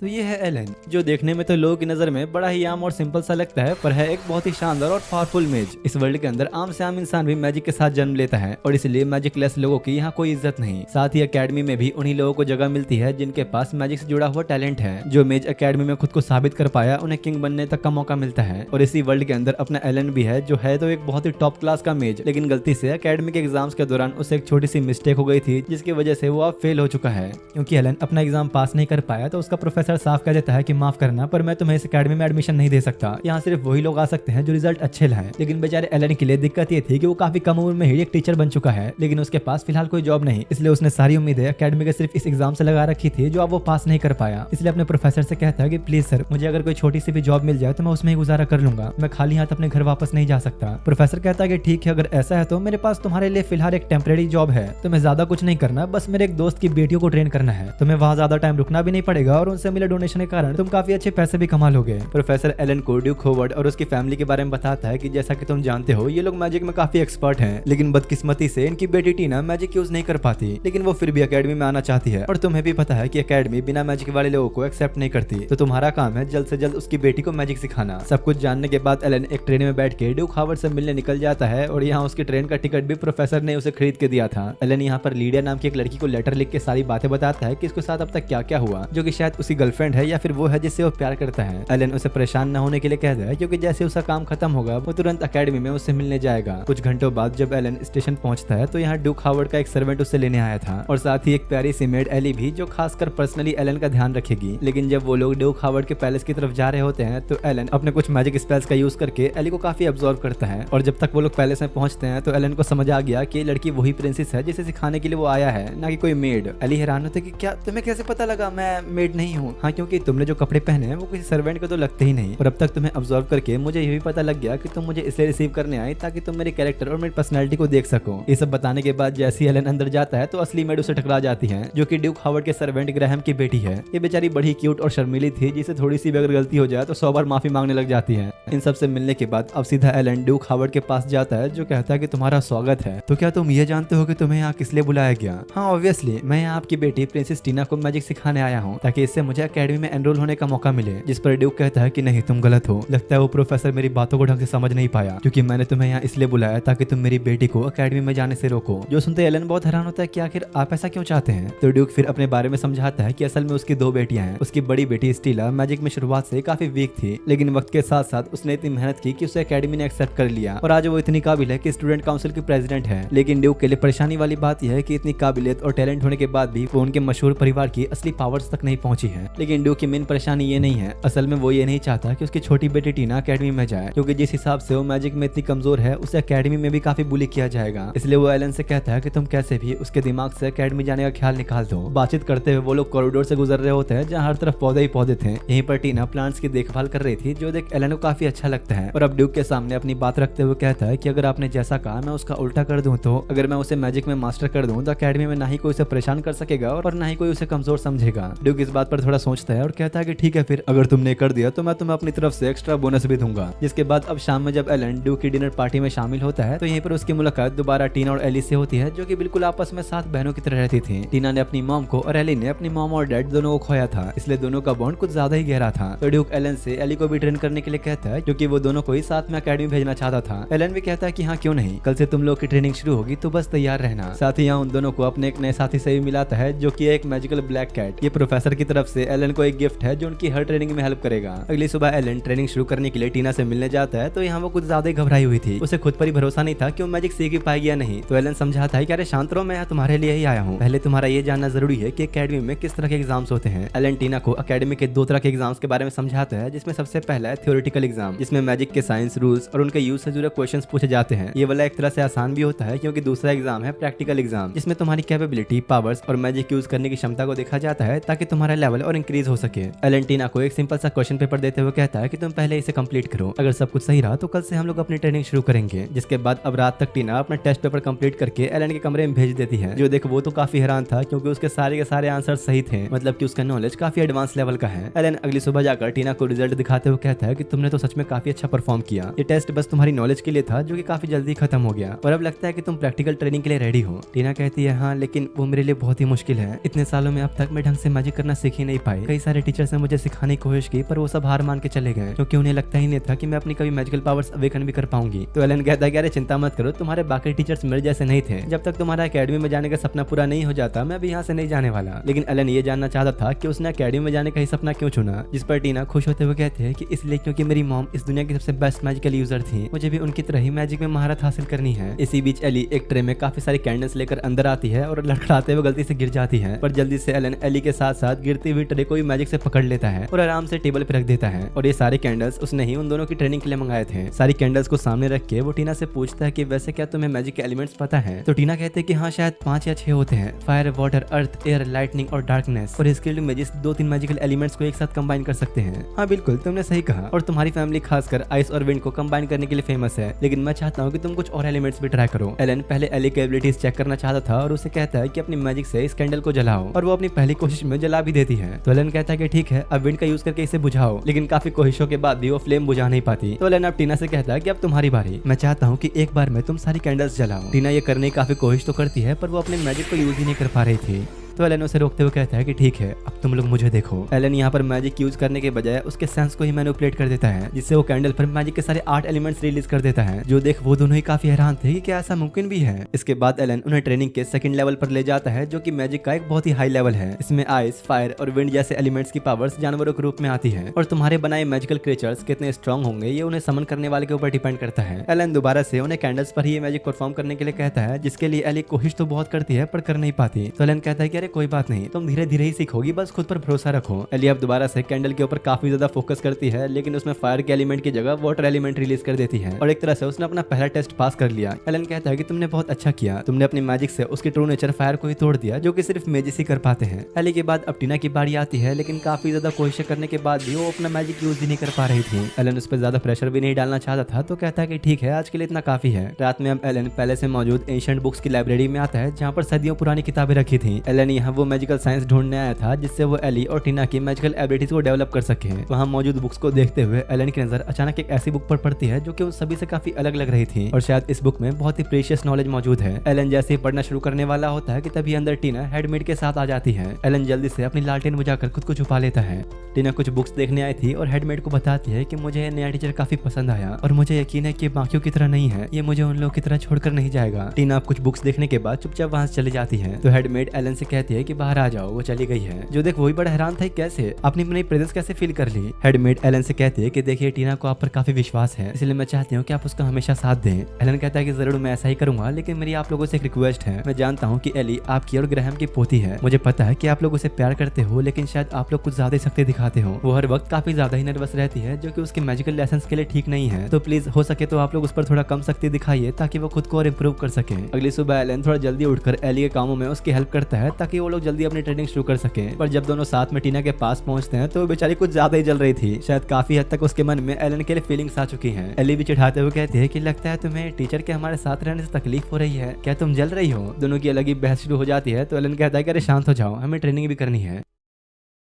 तो ये है एलन, जो देखने में तो लोगों की नजर में बड़ा ही आम और सिंपल सा लगता है, पर है एक बहुत ही शानदार और पावरफुल मेज। इस वर्ल्ड के अंदर आम से आम इंसान भी मैजिक के साथ जन्म लेता है और इसलिए मैजिक लेस लोगों की यहाँ कोई इज्जत नहीं। साथ ही अकेडमी में भी उन्हीं लोगों को जगह मिलती है जिनके पास मैजिक से जुड़ा हुआ टैलेंट है। जो मेज अकेडमी में खुद को साबित कर पाया, उन्हें किंग बनने तक का मौका मिलता है। और इसी वर्ल्ड के अंदर अपना एलन भी है, जो है तो एक बहुत ही टॉप क्लास का मेज, लेकिन गलती से अकेडमी के एग्जाम्स के दौरान उसे एक छोटी सी मिस्टेक हो गई थी, जिसकी वजह से वो अब फेल हो चुका है। क्योंकि एलन अपना एग्जाम पास नहीं कर पाया तो उसका प्रोफेसर साफ कह देता है कि माफ करना, पर मैं तुम्हें इस अकेडमी में एडमिशन नहीं दे सकता। यहाँ सिर्फ वही लोग आ सकते हैं जो रिजल्ट अच्छे लाएं। लेकिन बेचारे एलन के लिए दिक्कत ये थी कि वो काफी कम उम्र में ही एक टीचर बन चुका है, लेकिन उसके पास फिलहाल कोई जॉब नहीं। इसलिए उसने सारी उम्मीदें अकेडमी के सिर्फ इस एग्जाम से लगा रखी थी, जो अब वो पास नहीं कर पाया। इसलिए अपने प्रोफेसर से कहता है कि प्लीज सर, मुझे अगर कोई छोटी सी भी जॉब मिल जाए तो मैं उसमें ही गुजारा कर लूंगा, मैं खाली हाथ अपने घर वापस नहीं जा सकता। प्रोफेसर कहता है कि ठीक है, अगर ऐसा है तो मेरे पास तुम्हारे लिए फिलहाल एक टेम्परेरी जॉब है, तुम्हें ज्यादा कुछ नहीं करना, बस मेरे एक दोस्त की बेटियों को ट्रेन करना है। तुम्हें वहाँ ज्यादा टाइम रुकना भी नहीं पड़ेगा और उनसे मिले डोनेशन के कारण तुम काफी अच्छे पैसे भी कमा लोगे। प्रोफेसर एलन को ड्यूक होवर्ड और उसकी फैमिली के बारे में बताता है कि जैसा कि तुम जानते हो, ये लोग मैजिक में काफी एक्सपर्ट हैं, लेकिन बदकिस्मती से इनकी बेटी टीना मैजिक यूज नहीं कर पाती, लेकिन वो फिर भी अकेडमी में आना चाहती है। और तुम्हें भी पता है कि अकेडमी बिना मैजिक वाले लोगों को एक्सेप्ट नहीं करती, तो तुम्हारा काम है जल्द से जल्द उसकी बेटी को मैजिक सिखाना। सब कुछ जानने के बाद एलन एक ट्रेन में बैठ के ड्यूक हावर्ड से मिलने निकल जाता है और यहाँ उसकी ट्रेन का टिकट भी प्रोफेसर ने उसे खरीद के दिया था। एलन यहाँ पर लीडिया नाम की एक लड़की को लेटर लिख के सारी बातें बताता है कि इसके साथ अब तक क्या क्या हुआ, जो कि शायद उसकी गर्लफ्रेंड है या फिर वो है जिससे वो प्यार करता है। एलन उसे परेशान न होने के लिए कहता है, क्योंकि जैसे उसका काम खत्म होगा वो तुरंत अकेडमी में उससे मिलने जाएगा। कुछ घंटों बाद जब एलन स्टेशन पहुंचता है तो यहाँ ड्यूक हावर्ड का एक सर्वेंट उसे लेने आया था, और साथ ही एक प्यारी सी मेड एली भी, जो खासकर पर्सनली एलन का ध्यान रखेगी। लेकिन जब वो लोग ड्यूक हावर्ड के पैलेस की तरफ जा रहे होते हैं तो एलन अपने कुछ मैजिक स्पेल्स का यूज करके एली को काफी अब्सॉर्ब करता है। और जब तक वो लोग पैलेस में पहुंचते हैं तो एलन को समझ आ गया कि ये लड़की वही प्रिंसेस है जिसे सिखाने के लिए वो आया है, ना कि कोई मेड। एली हैरान होते कि क्या तुम्हें कैसे पता लगा मैं मेड नहीं हूँ? हाँ, क्योंकि तुमने जो कपड़े पहने हैं वो किसी सर्वेंट को तो लगते ही नहीं, और अब तक तुम्हें अब्सॉर्ब करके मुझे ये भी पता लग गया कि तुम मुझे इसलिए रिसीव करने आई ताकि तुम मेरे कैरेक्टर और मेरी पर्सनैलिटी को देख सको। ये सब बताने के बाद जैसे एलन अंदर जाता है तो असली मेड उसे टकरा जाती है, जो कि ड्यूक हावर्ड के सर्वेंट ग्रैहम की बेटी है। ये बेचारी बड़ी क्यूट और शर्मीली थी, जिसे थोड़ी सी भी अगर गलती हो जाए तो 100 बार माफी मांगने लग जाती है। इन सब से मिलने के बाद अब सीधा एलन ड्यूक हावर्ड के पास जाता है, जो कहता है कि तुम्हारा स्वागत है। तो क्या तुम ये जानते हो कि तुम्हें यहाँ किस लिए बुलाया गया? हाँ, ऑब्वियसली मैं यहाँ आपकी बेटी प्रिंसेस टीना को मैजिक सिखाने आया हूँ, ताकि इससे मुझे अकेडमी में एनरोल होने का मौका मिले। जिस पर ड्यूक कहता है कि नहीं, तुम गलत हो। लगता है वो प्रोफेसर मेरी बातों को ढंग से समझ नहीं पाया, क्योंकि मैंने तुम्हें यहाँ इसलिए बुलाया ताकि तुम मेरी बेटी को अकेडमी में जाने से रोको। जो सुनते एलन बहुत हैरान होता है कि आखिर आप ऐसा क्यों चाहते हैं। तो ड्यूक फिर अपने बारे में समझाता है कि असल में उसकी 2 बेटियां हैं। उसकी बड़ी बेटी स्टीला मैजिक में शुरुआत से काफी वीक थी, लेकिन वक्त के साथ साथ उसने इतनी मेहनत की कि उसे अकेडमी ने एक्सेप्ट कर लिया, और आज वो इतनी काबिल है कि स्टूडेंट काउंसिल की प्रेसिडेंट है। लेकिन ड्यूक के लिए परेशानी वाली बात यह है कि इतनी काबिलियत और टैलेंट होने के बाद भी वो उनके मशहूर परिवार की असली पावर्स तक नहीं पहुंची है। लेकिन ड्यूक की मेन परेशानी ये नहीं है, असल में वो ये नहीं चाहता कि उसकी छोटी बेटी टीना अकेडमी में जाए, क्योंकि जिस हिसाब से वो मैजिक में इतनी कमजोर है उसे अकेडमी में भी काफी बुली किया जाएगा। इसलिए वो एलन से कहता है कि तुम कैसे भी उसके दिमाग से अकेडमी जाने का ख्याल निकाल दो। बातचीत करते हुए वो लोग कॉरिडोर से गुजर रहे होते हैं, जहाँ हर तरफ पौधे ही पौधे थे। यहीं पर टीना प्लांट्स की देखभाल कर रही थी, जो देख एलन को काफी अच्छा लगता है। और अब ड्यूक के सामने अपनी बात रखते हुए कहता है कि अगर आपने जैसा कहा मैं उसका उल्टा कर दूं, तो अगर मैं उसे मैजिक में मास्टर कर दूं तो अकेडमी में ना ही कोई उसे परेशान कर सकेगा और ना ही कोई उसे कमजोर समझेगा। ड्यूक इस बात पर थोड़ा सोचता है और कहता है कि ठीक है, फिर अगर तुमने कर दिया तो मैं तुम्हें अपनी तरफ से एक्स्ट्रा बोनस भी दूंगा। जिसके बाद अब शाम में जब एलन ड्यूक की डिनर पार्टी में शामिल होता है तो यहीं पर उसकी मुलाकात दोबारा टीना और एली से होती है, जो कि बिल्कुल आपस में 7 बहनों की तरह रहती थी। टीना ने अपनी मॉम को और एली ने अपनी मॉम और डैड दोनों को खोया था, इसलिए दोनों का बॉन्ड कुछ ज्यादा ही गहरा था। तो ड्यूक एलन से एली को भी ट्रेन करने के लिए कहता है, क्योंकि वो दोनों को ही साथ में अकेडमी भेजना चाहता था। एलन भी कहता है कि हाँ क्यों नहीं, कल से तुम लोग की ट्रेनिंग शुरू होगी तो बस तैयार रहना। साथ ही यहाँ उन दोनों को अपने एक नए साथी से भी मिलाता है, जो कि एक मैजिकल ब्लैक कैट। ये प्रोफेसर की तरफ से एलन को एक गिफ्ट है जो उनकी हर ट्रेनिंग में हेल्प करेगा। अगली सुबह एलन ट्रेनिंग शुरू करने के लिए टीना से मिलने जाता है, तो यहाँ वो कुछ ज्यादा ही घबराई हुई थी। उसे खुद पर ही भरोसा नहीं था कि वो मैजिक सीख ही पाएगी या नहीं। तो एलन समझाता है कि अरे शांत रहो, मैं यहाँ तुम्हारे लिए ही आया हूँ। पहले तुम्हारा ये जानना जरूरी है कि अकेडमी में किस तरह के एग्जाम्स होते हैं। एलन टीना को अकेडमी के 2 तरह के एग्जाम्स के बारे में समझाता है, जिसमें सबसे पहला है थ्योरेटिकल एग्जाम, जिसमें मैजिक के साइंस रूल्स और उनके यूज से जुड़े क्वेश्चंस पूछे जाते हैं। ये वाला एक तरह से आसान भी होता है, क्योंकि दूसरा एग्जाम है प्रैक्टिकल एग्जाम, जिसमें तुम्हारी कैपेबिलिटी, पावर्स और मैजिक यूज करने की क्षमता को देखा जाता है, ताकि तुम्हारा लेवल और इंक्रीज हो सके। एलन टीना को एक सिंपल सा क्वेश्चन पेपर देते हुए कहता है कि तुम पहले इसे कंप्लीट करो, अगर सब कुछ सही रहा तो कल से हम लोग अपनी ट्रेनिंग शुरू करेंगे। जिसके बाद अब रात तक टीना अपना टेस्ट पेपर कंप्लीट करके एलन के कमरे में भेज देती है। जो देख वो तो काफी हैरान था, क्योंकि उसके सारे के सारे आंसर सही थे, मतलब कि उसका नॉलेज काफी एडवांस लेवल का है। एलन अगली सुबह जाकर टीना को रिजल्ट दिखाते हुए कहता है कि तुमने तो सच में काफी अच्छा परफॉर्म किया। ये टेस्ट बस तुम्हारी नॉलेज के लिए था, जो कि काफी जल्दी खत्म हो गया, और अब लगता है कि तुम प्रैक्टिकल ट्रेनिंग के लिए रेडी हो। टीना कहती है हाँ, लेकिन वो मेरे लिए बहुत ही मुश्किल है। इतने सालों में अब तक मैं ढंग से मैजिक करना सीख ही नहीं पाई। पाई। कई सारे टीचर्स ने मुझे सिखाने की कोशिश की पर वो सब हार मान के चले गए क्योंकि उन्हें लगता ही नहीं था कि मैं अपनी कभी मैजिकल पावर्स अवेकन भी कर पाऊंगी। तो एलन कहता है कि अरे चिंता मत करो, तुम्हारे बाकी टीचर्स मेरे जैसे नहीं थे। जब तक तुम्हारा अकेडमी में जाने का सपना पूरा नहीं हो जाता मैं भी यहाँ से नहीं जाने वाला। लेकिन एलन ये जानना चाहता था कि उसने अकेडमी में जाने का ही सपना क्यों चुना, जिस पर टीना खुश होते हुए कहते हैं कि इसलिए क्योंकि मेरी मॉम इस दुनिया की सबसे बेस्ट मैजिकल यूजर थी, मुझे भी उनकी तरह ही मैजिक में महारत हासिल करनी है। इसी बीच एली एक ट्रे में काफी सारी कैंडल्स लेकर अंदर आती है और लड़खड़ाते हुए गलती से गिर जाती है, पर जल्दी से एलन एली के साथ साथ गिरती हुई ट्रे को भी मैजिक से पकड़ लेता है और आराम से टेबल पर रख देता है। और ये सारे कैंडल्स उसने ही उन दोनों की ट्रेनिंग के लिए मंगाए थे। सारी कैंडल्स को सामने रख के वो टीना से पूछता है कि वैसे क्या तुम्हें मैजिक के एलिमेंट्स पता है। तो टीना कहते हैं कि हाँ शायद 5 या 6 होते हैं, फायर, वाटर, अर्थ, एयर, लाइटनिंग और डार्कनेस। और स्किल्ड मैजिक्स 2-3 मैजिकल एलिमेंट्स को एक साथ कंबाइन कर सकते हैं। हाँ बिल्कुल तुमने सही कहा, और तुम्हारी फैमिली खासकर आइस और विंड को कंबाइन करने के लिए फेमस है, लेकिन मैं चाहता हूँ कि तुम कुछ और एलिमेंट्स भी ट्राई करो। एलन पहले एली की एबिलिटीज चेक करना चाहता था और उसे कहता है कि अपनी मैजिक से इस कैंडल को जलाओ, और वो अपनी पहली कोशिश में जला भी देती है। तो एलन कहता है कि ठीक है अब विंड का यूज करके इसे बुझाओ, लेकिन काफी कोशिशों के बाद भी वो फ्लेम बुझा नहीं पाती। तो एलन अब टीना से कहता है कि अब तुम्हारी बारी, मैं चाहता हूँ कि एक बार में तुम सारी कैंडल्स जलाओ। टीना ये करने की काफी कोशिश तो करती है पर वो अपने मैजिक को यूज ही नहीं कर पा रही थी। तो एलन उसे रोकते हुए कहता है कि ठीक है अब तुम लोग मुझे देखो। एलन यहाँ पर मैजिक यूज करने के बजाय उसके सेंस को ही मैनिपुलेट कर देता है, जिससे वो कैंडल पर मैजिक के सारे 8 एलिमेंट्स रिलीज कर देता है, जो देख वो दोनों ही काफी हैरान थे कि क्या ऐसा मुमकिन भी है। इसके बाद एलन उन्हें ट्रेनिंग के सेकंड लेवल पर ले जाता है, जो कि मैजिक का एक बहुत ही हाई लेवल है। इसमें आइस, फायर और विंड जैसे एलिमेंट्स की पावर्स जानवरों के रूप में आती है, और तुम्हारे बनाए मैजिकल क्रिएचर्स कितने स्ट्रॉन्ग होंगे ये उन्हें समन करने वाले के ऊपर डिपेंड करता है। एलन दोबारा से उन्हें कैंडल्स पर ही मैजिक परफॉर्म करने के लिए कहता है, जिसके लिए एली कोशिश तो बहुत करती है पर कर नहीं पाती। तो एलन कहता है कि अरे कोई बात नहीं, तुम धीरे धीरे ही सीखोगी, बस खुद पर भरोसा रखो। एली अब दोबारा से कैंडल के ऊपर काफी ज्यादा फोकस करती है, लेकिन उसमें फायर के एलिमेंट की जगह वाटर एलिमेंट रिलीज कर देती है, और एक तरह से उसने अपना पहला टेस्ट पास कर लिया। एलन कहता है कि तुमने बहुत अच्छा किया, तुमने अपनी मैजिक से उसके ट्रू नेचर फायर को ही तोड़ दिया, जो कि सिर्फ मैजिक ही कर पाते हैं। एली के बाद अब टीना की बारी आती है, लेकिन काफी ज्यादा कोशिश करने के बाद भी वो अपना मैजिक यूज ही नहीं कर पा रही थी। एलन उस पर ज्यादा प्रेशर भी नहीं डालना चाहता था, तो कहता है कि ठीक है आज के लिए इतना काफी है। रात में अब एलन पहले से मौजूद एंशिएंट बुक्स की लाइब्रेरी में आता है, जहाँ पर सदियों पुरानी किताबें रखी थी। एलन यहाँ वो मैजिकल साइंस ढूंढने आया था जिससे वो एली और टीना की मैजिकल एबिलिटीज को डेवलप कर सके। वहाँ मौजूद बुक्स को देखते हुए एलन की नजर अचानक एक ऐसी बुक पर पड़ती है जो कि उन सभी से काफी अलग लग रही थी, और शायद इस बुक में बहुत ही प्रीशियस नॉलेज मौजूद है। एलन जैसे ही पढ़ना शुरू करने वाला होता है कि तभी अंदर टीना हेडमेड के साथ आ जाती है। एलन जल्दी से अपनी लालटेन बुझाकर खुद को छुपा लेता है। टीना कुछ बुक्स देखने आई थी और हेडमेड को बताती है कि मुझे नया टीचर काफी पसंद आया, और मुझे यकीन है कि बाकियों की तरह नहीं है, ये मुझे उन लोगों की तरह छोड़कर नहीं जाएगा। टीना कुछ बुक्स देखने के बाद चुपचाप वहाँ से चली जाती है। तो हेडमेड एलन से कहती है कि बाहर आ जाओ, वो चली गई है। जो देख वही बड़ा हैरान था, कैसे आपने अपनी प्रेजेंस कैसे फील कर ली। हेडमेड एलन से कहती है कि देखिए टीना को आप पर काफी विश्वास है, इसलिए मैं चाहती हूँ कि आप उसका हमेशा साथ दें। एलन कहता है कि जरूर मैं ऐसा ही करूंगा, लेकिन मेरी आप लोगों से एक रिक्वेस्ट है। मैं जानता हूँ कि एली आपकी और ग्रैहम की पोती है, मुझे पता है कि आप लोग उसे प्यार करते हो, लेकिन शायद आप लोग कुछ ज्यादा सख्ती दिखाते हो। वो हर वक्त काफी ज्यादा ही नर्वस रहती है, जो कि उसके मैजिकल लेसन्स के लिए ठीक नहीं है। तो प्लीज हो सके तो आप लोग उस पर थोड़ा कम सख्ती दिखाइए, ताकि वो खुद को और इम्प्रूव कर सके। अगली सुबह एलन थोड़ा जल्दी उठकर एली के कामों में उसकी हेल्प करता है, ताकि वो लोग जल्दी अपनी ट्रेनिंग शुरू कर सके। पर जब दोनों साथ में टीना के पास पहुंचते हैं तो बेचारी कुछ ज्यादा ही जल रही थी। शायद काफी हद तक उसके मन में एलन के लिए फीलिंग्स आ चुकी हैं। एली भी चिढ़ाते हुए कहती है कि लगता है तुम्हें टीचर के हमारे साथ रहने से तकलीफ हो रही है, क्या तुम जल रही हो। दोनों की अलग ही बहस शुरू हो जाती है। तो एलन कहता है कि अरे शांत हो जाओ, हमें ट्रेनिंग भी करनी है।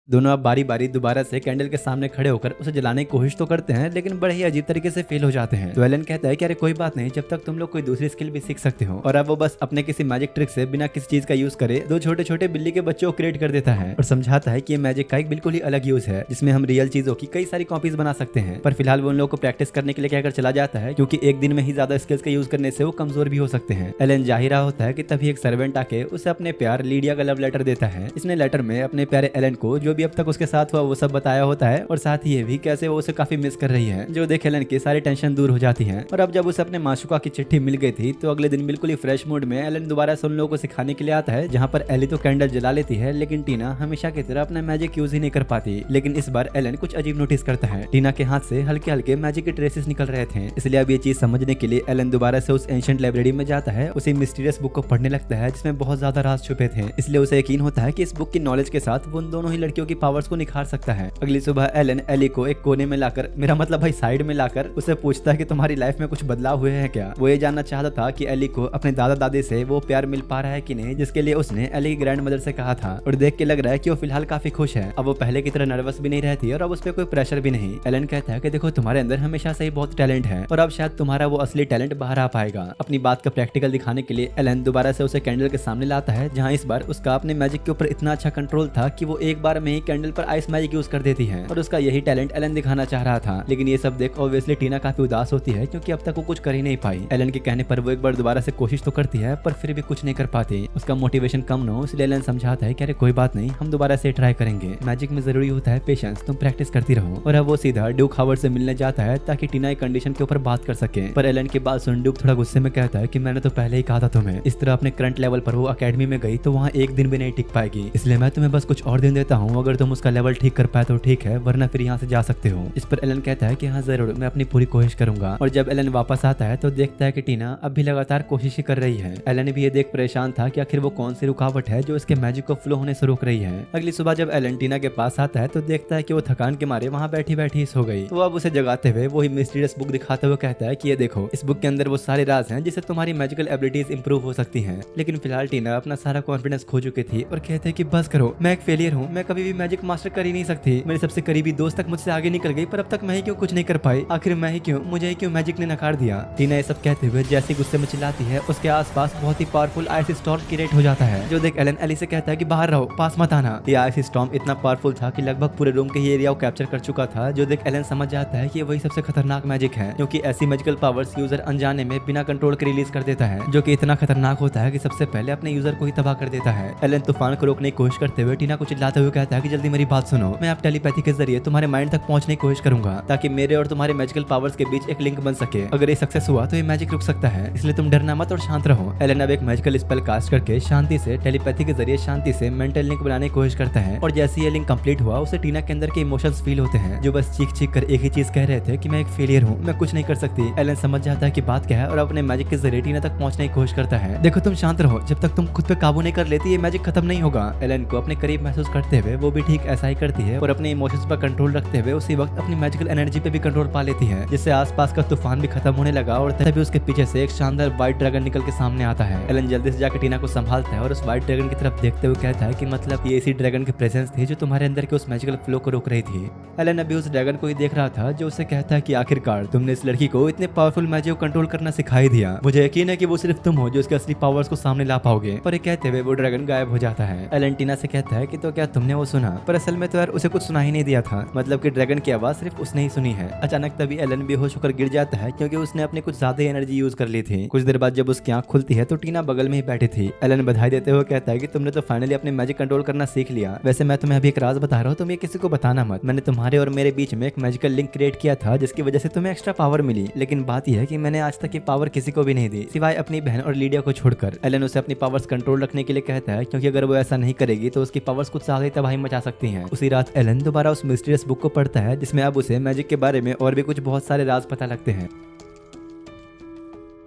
दोनों अब बारी बारी दोबारा से कैंडल के सामने खड़े होकर उसे जलाने की कोशिश तो करते हैं, लेकिन बड़े ही अजीब तरीके से फेल हो जाते हैं। तो एलन कहता है कि अरे कोई बात नहीं, जब तक तुम लोग कोई दूसरी स्किल भी सीख सकते हो। और अब वो बस अपने किसी मैजिक ट्रिक से बिना किसी चीज का यूज करे 2 छोटे छोटे बिल्ली के बच्चों को क्रिएट कर देता है, और समझाता है कि ये मैजिक का एक बिल्कुल ही अलग यूज है, जिसमें हम रियल चीजों की कई सारी कॉपीज बना सकते हैं। पर फिलहाल वो उन लोगों को प्रैक्टिस करने के लिए कहकर चला जाता है, क्योंकि एक दिन में ही ज्यादा स्किल्स का यूज करने से वो कमजोर भी हो सकते हैं। एलन जा ही रहा होता है कि तभी एक सर्वेंट आके उसे अपने प्यार लीडिया का लव लेटर देता है। इसने लेटर में अपने प्यारे एलन को जो भी अब तक उसके साथ वो सब बताया होता है, और साथ ही ये भी कैसे वो उसे काफी मिस कर रही है। जो देख एलन की सारी टेंशन दूर हो जाती है। और अब जब उसे अपने माशुका की चिट्ठी मिल गई थी, तो अगले दिन बिल्कुल ही फ्रेश मूड में एलन दोबारा से उन लोगों को सिखाने के लिए आता है, जहाँ पर एली तो कैंडल जला लेती है, लेकिन टीना हमेशा की तरह अपना मैजिक यूज ही नहीं कर पाती। लेकिन इस बार एलन कुछ अजीब नोटिस करता है, टीना के हाथ से हल्के हल्के मैजिक के ट्रेसेस निकल रहे थे। इसलिए अब ये चीज समझने के लिए एलन दोबारा से उस एंशिएंट लाइब्रेरी में जाता है, उसी मिस्टीरियस बुक को पढ़ने लगता है, जिसमें बहुत ज्यादा राज छुपे थे। इसलिए उसे यकीन होता है कि इस बुक की नॉलेज के साथ वो उन दोनों ही लड़कियों की पावर्स को निखार सकता है। अगली सुबह एलन एली को एक कोने में लाकर, मेरा मतलब भाई साइड में लाकर, उसे पूछता है कि तुम्हारी लाइफ में कुछ बदलाव हुए हैं क्या। वो ये जानना चाहता था कि एली को अपने दादा दादी से वो प्यार मिल पा रहा है कि नहीं, जिसके लिए उसने एली की ग्रैंड मदर से कहा था। और देख के लग रहा है कि वो फिलहाल काफी खुश है। अब वो पहले की तरह नर्वस भी नहीं रहती, और अब उस पर कोई प्रेशर भी नहीं। एलन कहता है कि देखो तुम्हारे अंदर हमेशा से ही बहुत टैलेंट है, और अब शायद तुम्हारा वो असली टैलेंट बाहर आ पाएगा। अपनी बात का प्रैक्टिकल दिखाने के लिए एलन दोबारा से उसे कैंडल के सामने लाता है, जहाँ इस बार उसका अपने मैजिक के ऊपर इतना अच्छा कंट्रोल था कि वो एक बार में ही कैंडल पर आइस मैजिक यूज कर देती है और उसका यही टैलेंट एलन दिखाना चाह रहा था। लेकिन ये सब देख ऑब्वियसली टीना काफी उदास होती है क्योंकि अब तक वो कुछ कर ही नहीं पाई। एलन के कहने पर वो एक बार दोबारा से कोशिश तो करती है पर फिर भी कुछ नहीं कर पाती। उसका मोटिवेशन कम न हो इसलिए एलन समझाता है कि अरे कोई बात नहीं, हम दोबारा से ट्राई करेंगे। मैजिक में जरूरी होता है पेशेंस, तुम प्रैक्टिस करती रहो। और अब वो सीधा ड्यूक हावर्ड से मिलने जाता है ताकि टीना एक कंडीशन के ऊपर बात कर सके। पर एलन की बात सुन ड्यूक थोड़ा गुस्से में कहता है कि मैंने तो पहले ही कहा था तुम्हें, इस तरह अपने करंट लेवल पर वो अकेडमी में गई तो वहाँ एक दिन भी नहीं टिक पाएगी, इसलिए मैं तुम्हें बस कुछ और दिन देता हूँ। अगर तुम उसका लेवल ठीक कर पाए तो ठीक है, वरना फिर यहाँ से जा सकते हो। इस पर एलन कहता है कि हाँ जरूर, मैं अपनी पूरी कोशिश करूंगा। और जब एलन वापस आता है तो देखता है कि टीना अब भी लगातार कोशिश ही कर रही है। एलन भी ये देख परेशान था कि आखिर वो कौन सी रुकावट है जो इसके मैजिक को फ्लो होने से रोक रही है। अगली सुबह जब एलन टीना के पास आता है तो देखता है कि वो थकान के मारे वहाँ बैठी बैठी सो गई। तो अब उसे जगाते हुए वही मिस्टीरियस बुक दिखाते हुए कहता है कि ये देखो, इस बुक के अंदर वो सारे राज हैं जिससे तुम्हारी मैजिकल एबिलिटीज इंप्रूव हो सकती हैं। लेकिन फिलहाल टीना अपना सारा कॉन्फिडेंस खो चुकी थी और कहते हैं कि बस करो, मैं एक फेलियर हूँ, मैं कभी भी मैजिक मास्टर कर ही नहीं सकती। मेरे सबसे करीबी दोस्त तक मुझसे आगे निकल गई पर अब तक मैं ही क्यों कुछ नहीं कर पाई, आखिर मैं ही क्यों, मुझे ही क्यों मैजिक ने नकार दिया। टीना ये सब कहते हुए जैसे गुस्से में चिल्लाती है उसके आसपास बहुत ही पावरफुल आइस स्टॉर्म क्रिएट हो जाता है, जो देख एलन एली से कहता है कि बाहर रहो, पास मत आना। ये आइस स्टॉर्म इतना पावरफुल था कि लगभग पूरे रूम के ही एरिया को कैप्चर कर चुका था, जो देख एलन समझ जाता है कि वही सबसे खतरनाक मैजिक है, क्योंकि ऐसी मैजिकल पावर्स यूजर अनजाने में बिना कंट्रोल के रिलीज कर देता है, जो कि इतना खतरनाक होता है कि सबसे पहले अपने यूजर को ही तबाह कर देता है। एलन तूफान को रोकने की कोशिश करते हुए टीना को चिल्लाते हुए कहता है कि जल्दी मेरी बात सुनो, मैं अब टेलीपैथी के जरिए तुम्हारे माइंड तक पहुंचने की कोशिश करूंगा ताकि मेरे और तुम्हारे मैजिकल पावर्स के बीच एक लिंक बन सके। अगर ये सक्सेस हुआ तो ये मैजिक रुक सकता है, इसलिए तुम डरना मत और शांत रहो। एलन अब एक मैजिकल स्पेल कास्ट करके शांति से टेलीपैथी के जरिए शांति से मेंटल लिंक बनाने की कोशिश करता है। और जैसे ये लिंक कंप्लीट हुआ उसे टीना के अंदर के इमोशंस फील होते हैं, जो बस चीख चीख कर एक ही चीज कह रहे थे कि मैं एक फेलियर हूँ, मैं कुछ नहीं कर सकती। एलन समझ जाता है कि बात क्या है और अपने मैजिक के जरिए टीना तक पहुंचने की कोशिश करता है। देखो तुम शांत रहो, जब तक तुम खुद पे काबू नहीं कर लेती ये मैजिक खत्म नहीं होगा। एलन को अपने करीब महसूस करते हुए वो भी ठीक ऐसा ही करती है और अपने इमोशंस पर कंट्रोल रखते हुए उसी वक्त अपनी मैजिकल एनर्जी पे भी कंट्रोल पा लेती है, जिससे आसपास का तूफान भी खत्म होने लगा। और तभी उसके पीछे से एक शानदार व्हाइट ड्रैगन निकल के सामने आता है। एलन जल्दी से जाकर टीना को संभालता है और उस व्हाइट ड्रैगन की तरफ देखते हुए कहता है कि मतलब ये इसी ड्रैगन की प्रेजेंस थी जो तुम्हारे अंदर के उस मैजिकल फ्लो को रोक रही थी। एलन अभी उस ड्रैगन को ही देख रहा था जो उसे कहता है कि आखिरकार तुमने इस लड़की को इतने पावरफुल मैजिक को कंट्रोल करना सिखाई दिया, मुझे यकीन है कि वो सिर्फ तुम हो जो उसके असली पावर्स को सामने ला पाओगे। पर ये कहते हुए वो ड्रैगन गायब हो जाता है। एलन टीना से कहता है कि तो क्या तुमने वो सुना? पर असल में तो यार उसे कुछ सुना ही नहीं दिया था, मतलब कि ड्रैगन की आवाज सिर्फ उसने ही सुनी है। अचानक तभी एलन बेहोश होकर गिर जाता है क्योंकि उसने अपने कुछ ज्यादा एनर्जी यूज कर ली थी। कुछ देर बाद जब उसकी आंख खुलती है तो टीना बगल में ही बैठी थी। एलन बधाई देते हुए कहता है कि तुमने तो फाइनली अपने मैजिक कंट्रोल करना सीख लिया। वैसे मैं तुम्हें अभी एक राज बता रहा हूँ, तुम ये किसी को बताना मत। मैंने तुम्हारे और मेरे बीच में एक मैजिकल लिंक क्रिएट किया था जिसकी वजह से तुम्हें एक्स्ट्रा पावर मिली, लेकिन बात यह है कि मैंने आज तक ये पावर किसी को भी नहीं दी सिवाय अपनी बहन और लीडिया को छोड़कर। एलन उसे अपनी पावर्स कंट्रोल रखने के लिए कहता है क्योंकि अगर वो ऐसा नहीं करेगी तो उसकी पावर्स कुछ ज्यादा ही तबाही मचा सकती हैं। उसी रात एलन दोबारा उस मिस्टीरियस बुक को पढ़ता है जिसमें अब उसे मैजिक के बारे में और भी कुछ बहुत सारे राज पता लगते हैं,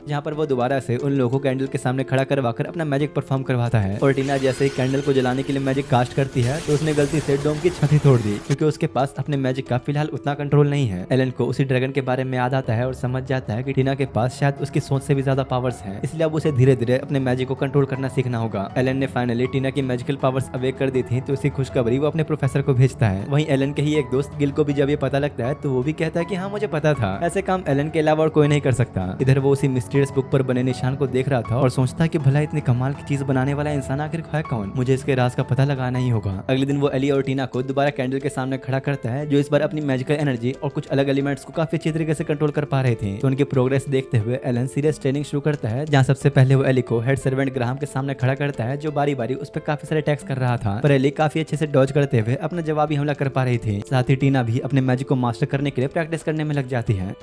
जहाँ पर वो दोबारा से उन लोगों को कैंडल के सामने खड़ा करवाकर अपना मैजिक परफॉर्म करवाता है। और टीना जैसे ही कैंडल को जलाने के लिए मैजिक कास्ट करती है तो उसने गलती से डोम की छत ही तोड़ दी क्योंकि उसके पास अपने मैजिक का फिलहाल उतना कंट्रोल नहीं है। एलन को उसी ड्रैगन के बारे में याद आता है और समझ जाता है कि टीना के पास शायद उसकी सोच से भी ज्यादा पावर्स हैं, इसलिए अब उसे धीरे धीरे अपने मैजिक को कंट्रोल करना सीखना होगा। एलन ने फाइनली टीना की मैजिकल पावर्स अवेक कर दी थी तो उसकी खुशखबरी वो अपने प्रोफेसर को भेजता है। वहीं एलन के ही एक दोस्त गिल को भी जब ये पता लगता है तो वो भी कहता है कि हाँ मुझे पता था, ऐसे काम एलन के अलावा और कोई नहीं कर सकता। इधर वो उसी मिस्टीरियस बुक पर बने निशान को देख रहा था और सोचता कि भला इतनी कमाल की चीज बनाने वाला इंसान आखिर है कौन, मुझे इसके राज का पता लगाना ही होगा। अगले दिन वो एली और टीना को दोबारा कैंडल के सामने खड़ा करता है जो इस बार अपनी मैजिकल एनर्जी और कुछ अलग एलिमेंट्स को काफी अच्छी तरीके से कंट्रोल कर पा रहे थे। तो उनकी प्रोग्रेस देखते हुए एलन सीरियस ट्रेनिंग शुरू करता है, जहाँ सबसे पहले वो एली को हेड सर्वेंट ग्राहम के सामने खड़ा करता है जो बारी बारी उस पर काफी सारे अटैक्स कर रहा था, पर एली काफी अच्छे से डॉज करते हुए अपना जवाबी हमला कर पा रही थी। साथ ही टीना भी अपने मैजिक को मास्टर करने के लिए प्रैक्टिस करने में लग जाती है।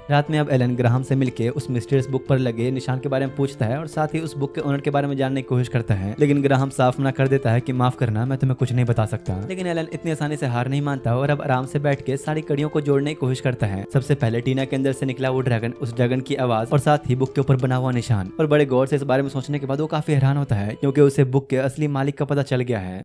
रात में अब एलन ग्राहम से मिलके उस मिस्टीरियस बुक पर लगे निशान के बारे में पूछता है और साथ ही उस बुक के ओनर के बारे में जानने की कोशिश करता है, लेकिन ग्राहम साफ मना कर देता है कि माफ करना, मैं तुम्हें कुछ नहीं बता सकता। लेकिन एलन इतनी आसानी से हार नहीं मानता और अब आराम से बैठ के सारी कड़ियों को जोड़ने की कोशिश करता है। सबसे पहले टीना के अंदर से निकला वो ड्रैगन, उस ड्रैगन की आवाज और साथ ही बुक के ऊपर बना हुआ निशान। और बड़े गौर से इस बारे में सोचने के बाद वो काफी हैरान होता है क्योंकि उसे बुक के असली मालिक का पता चल गया है।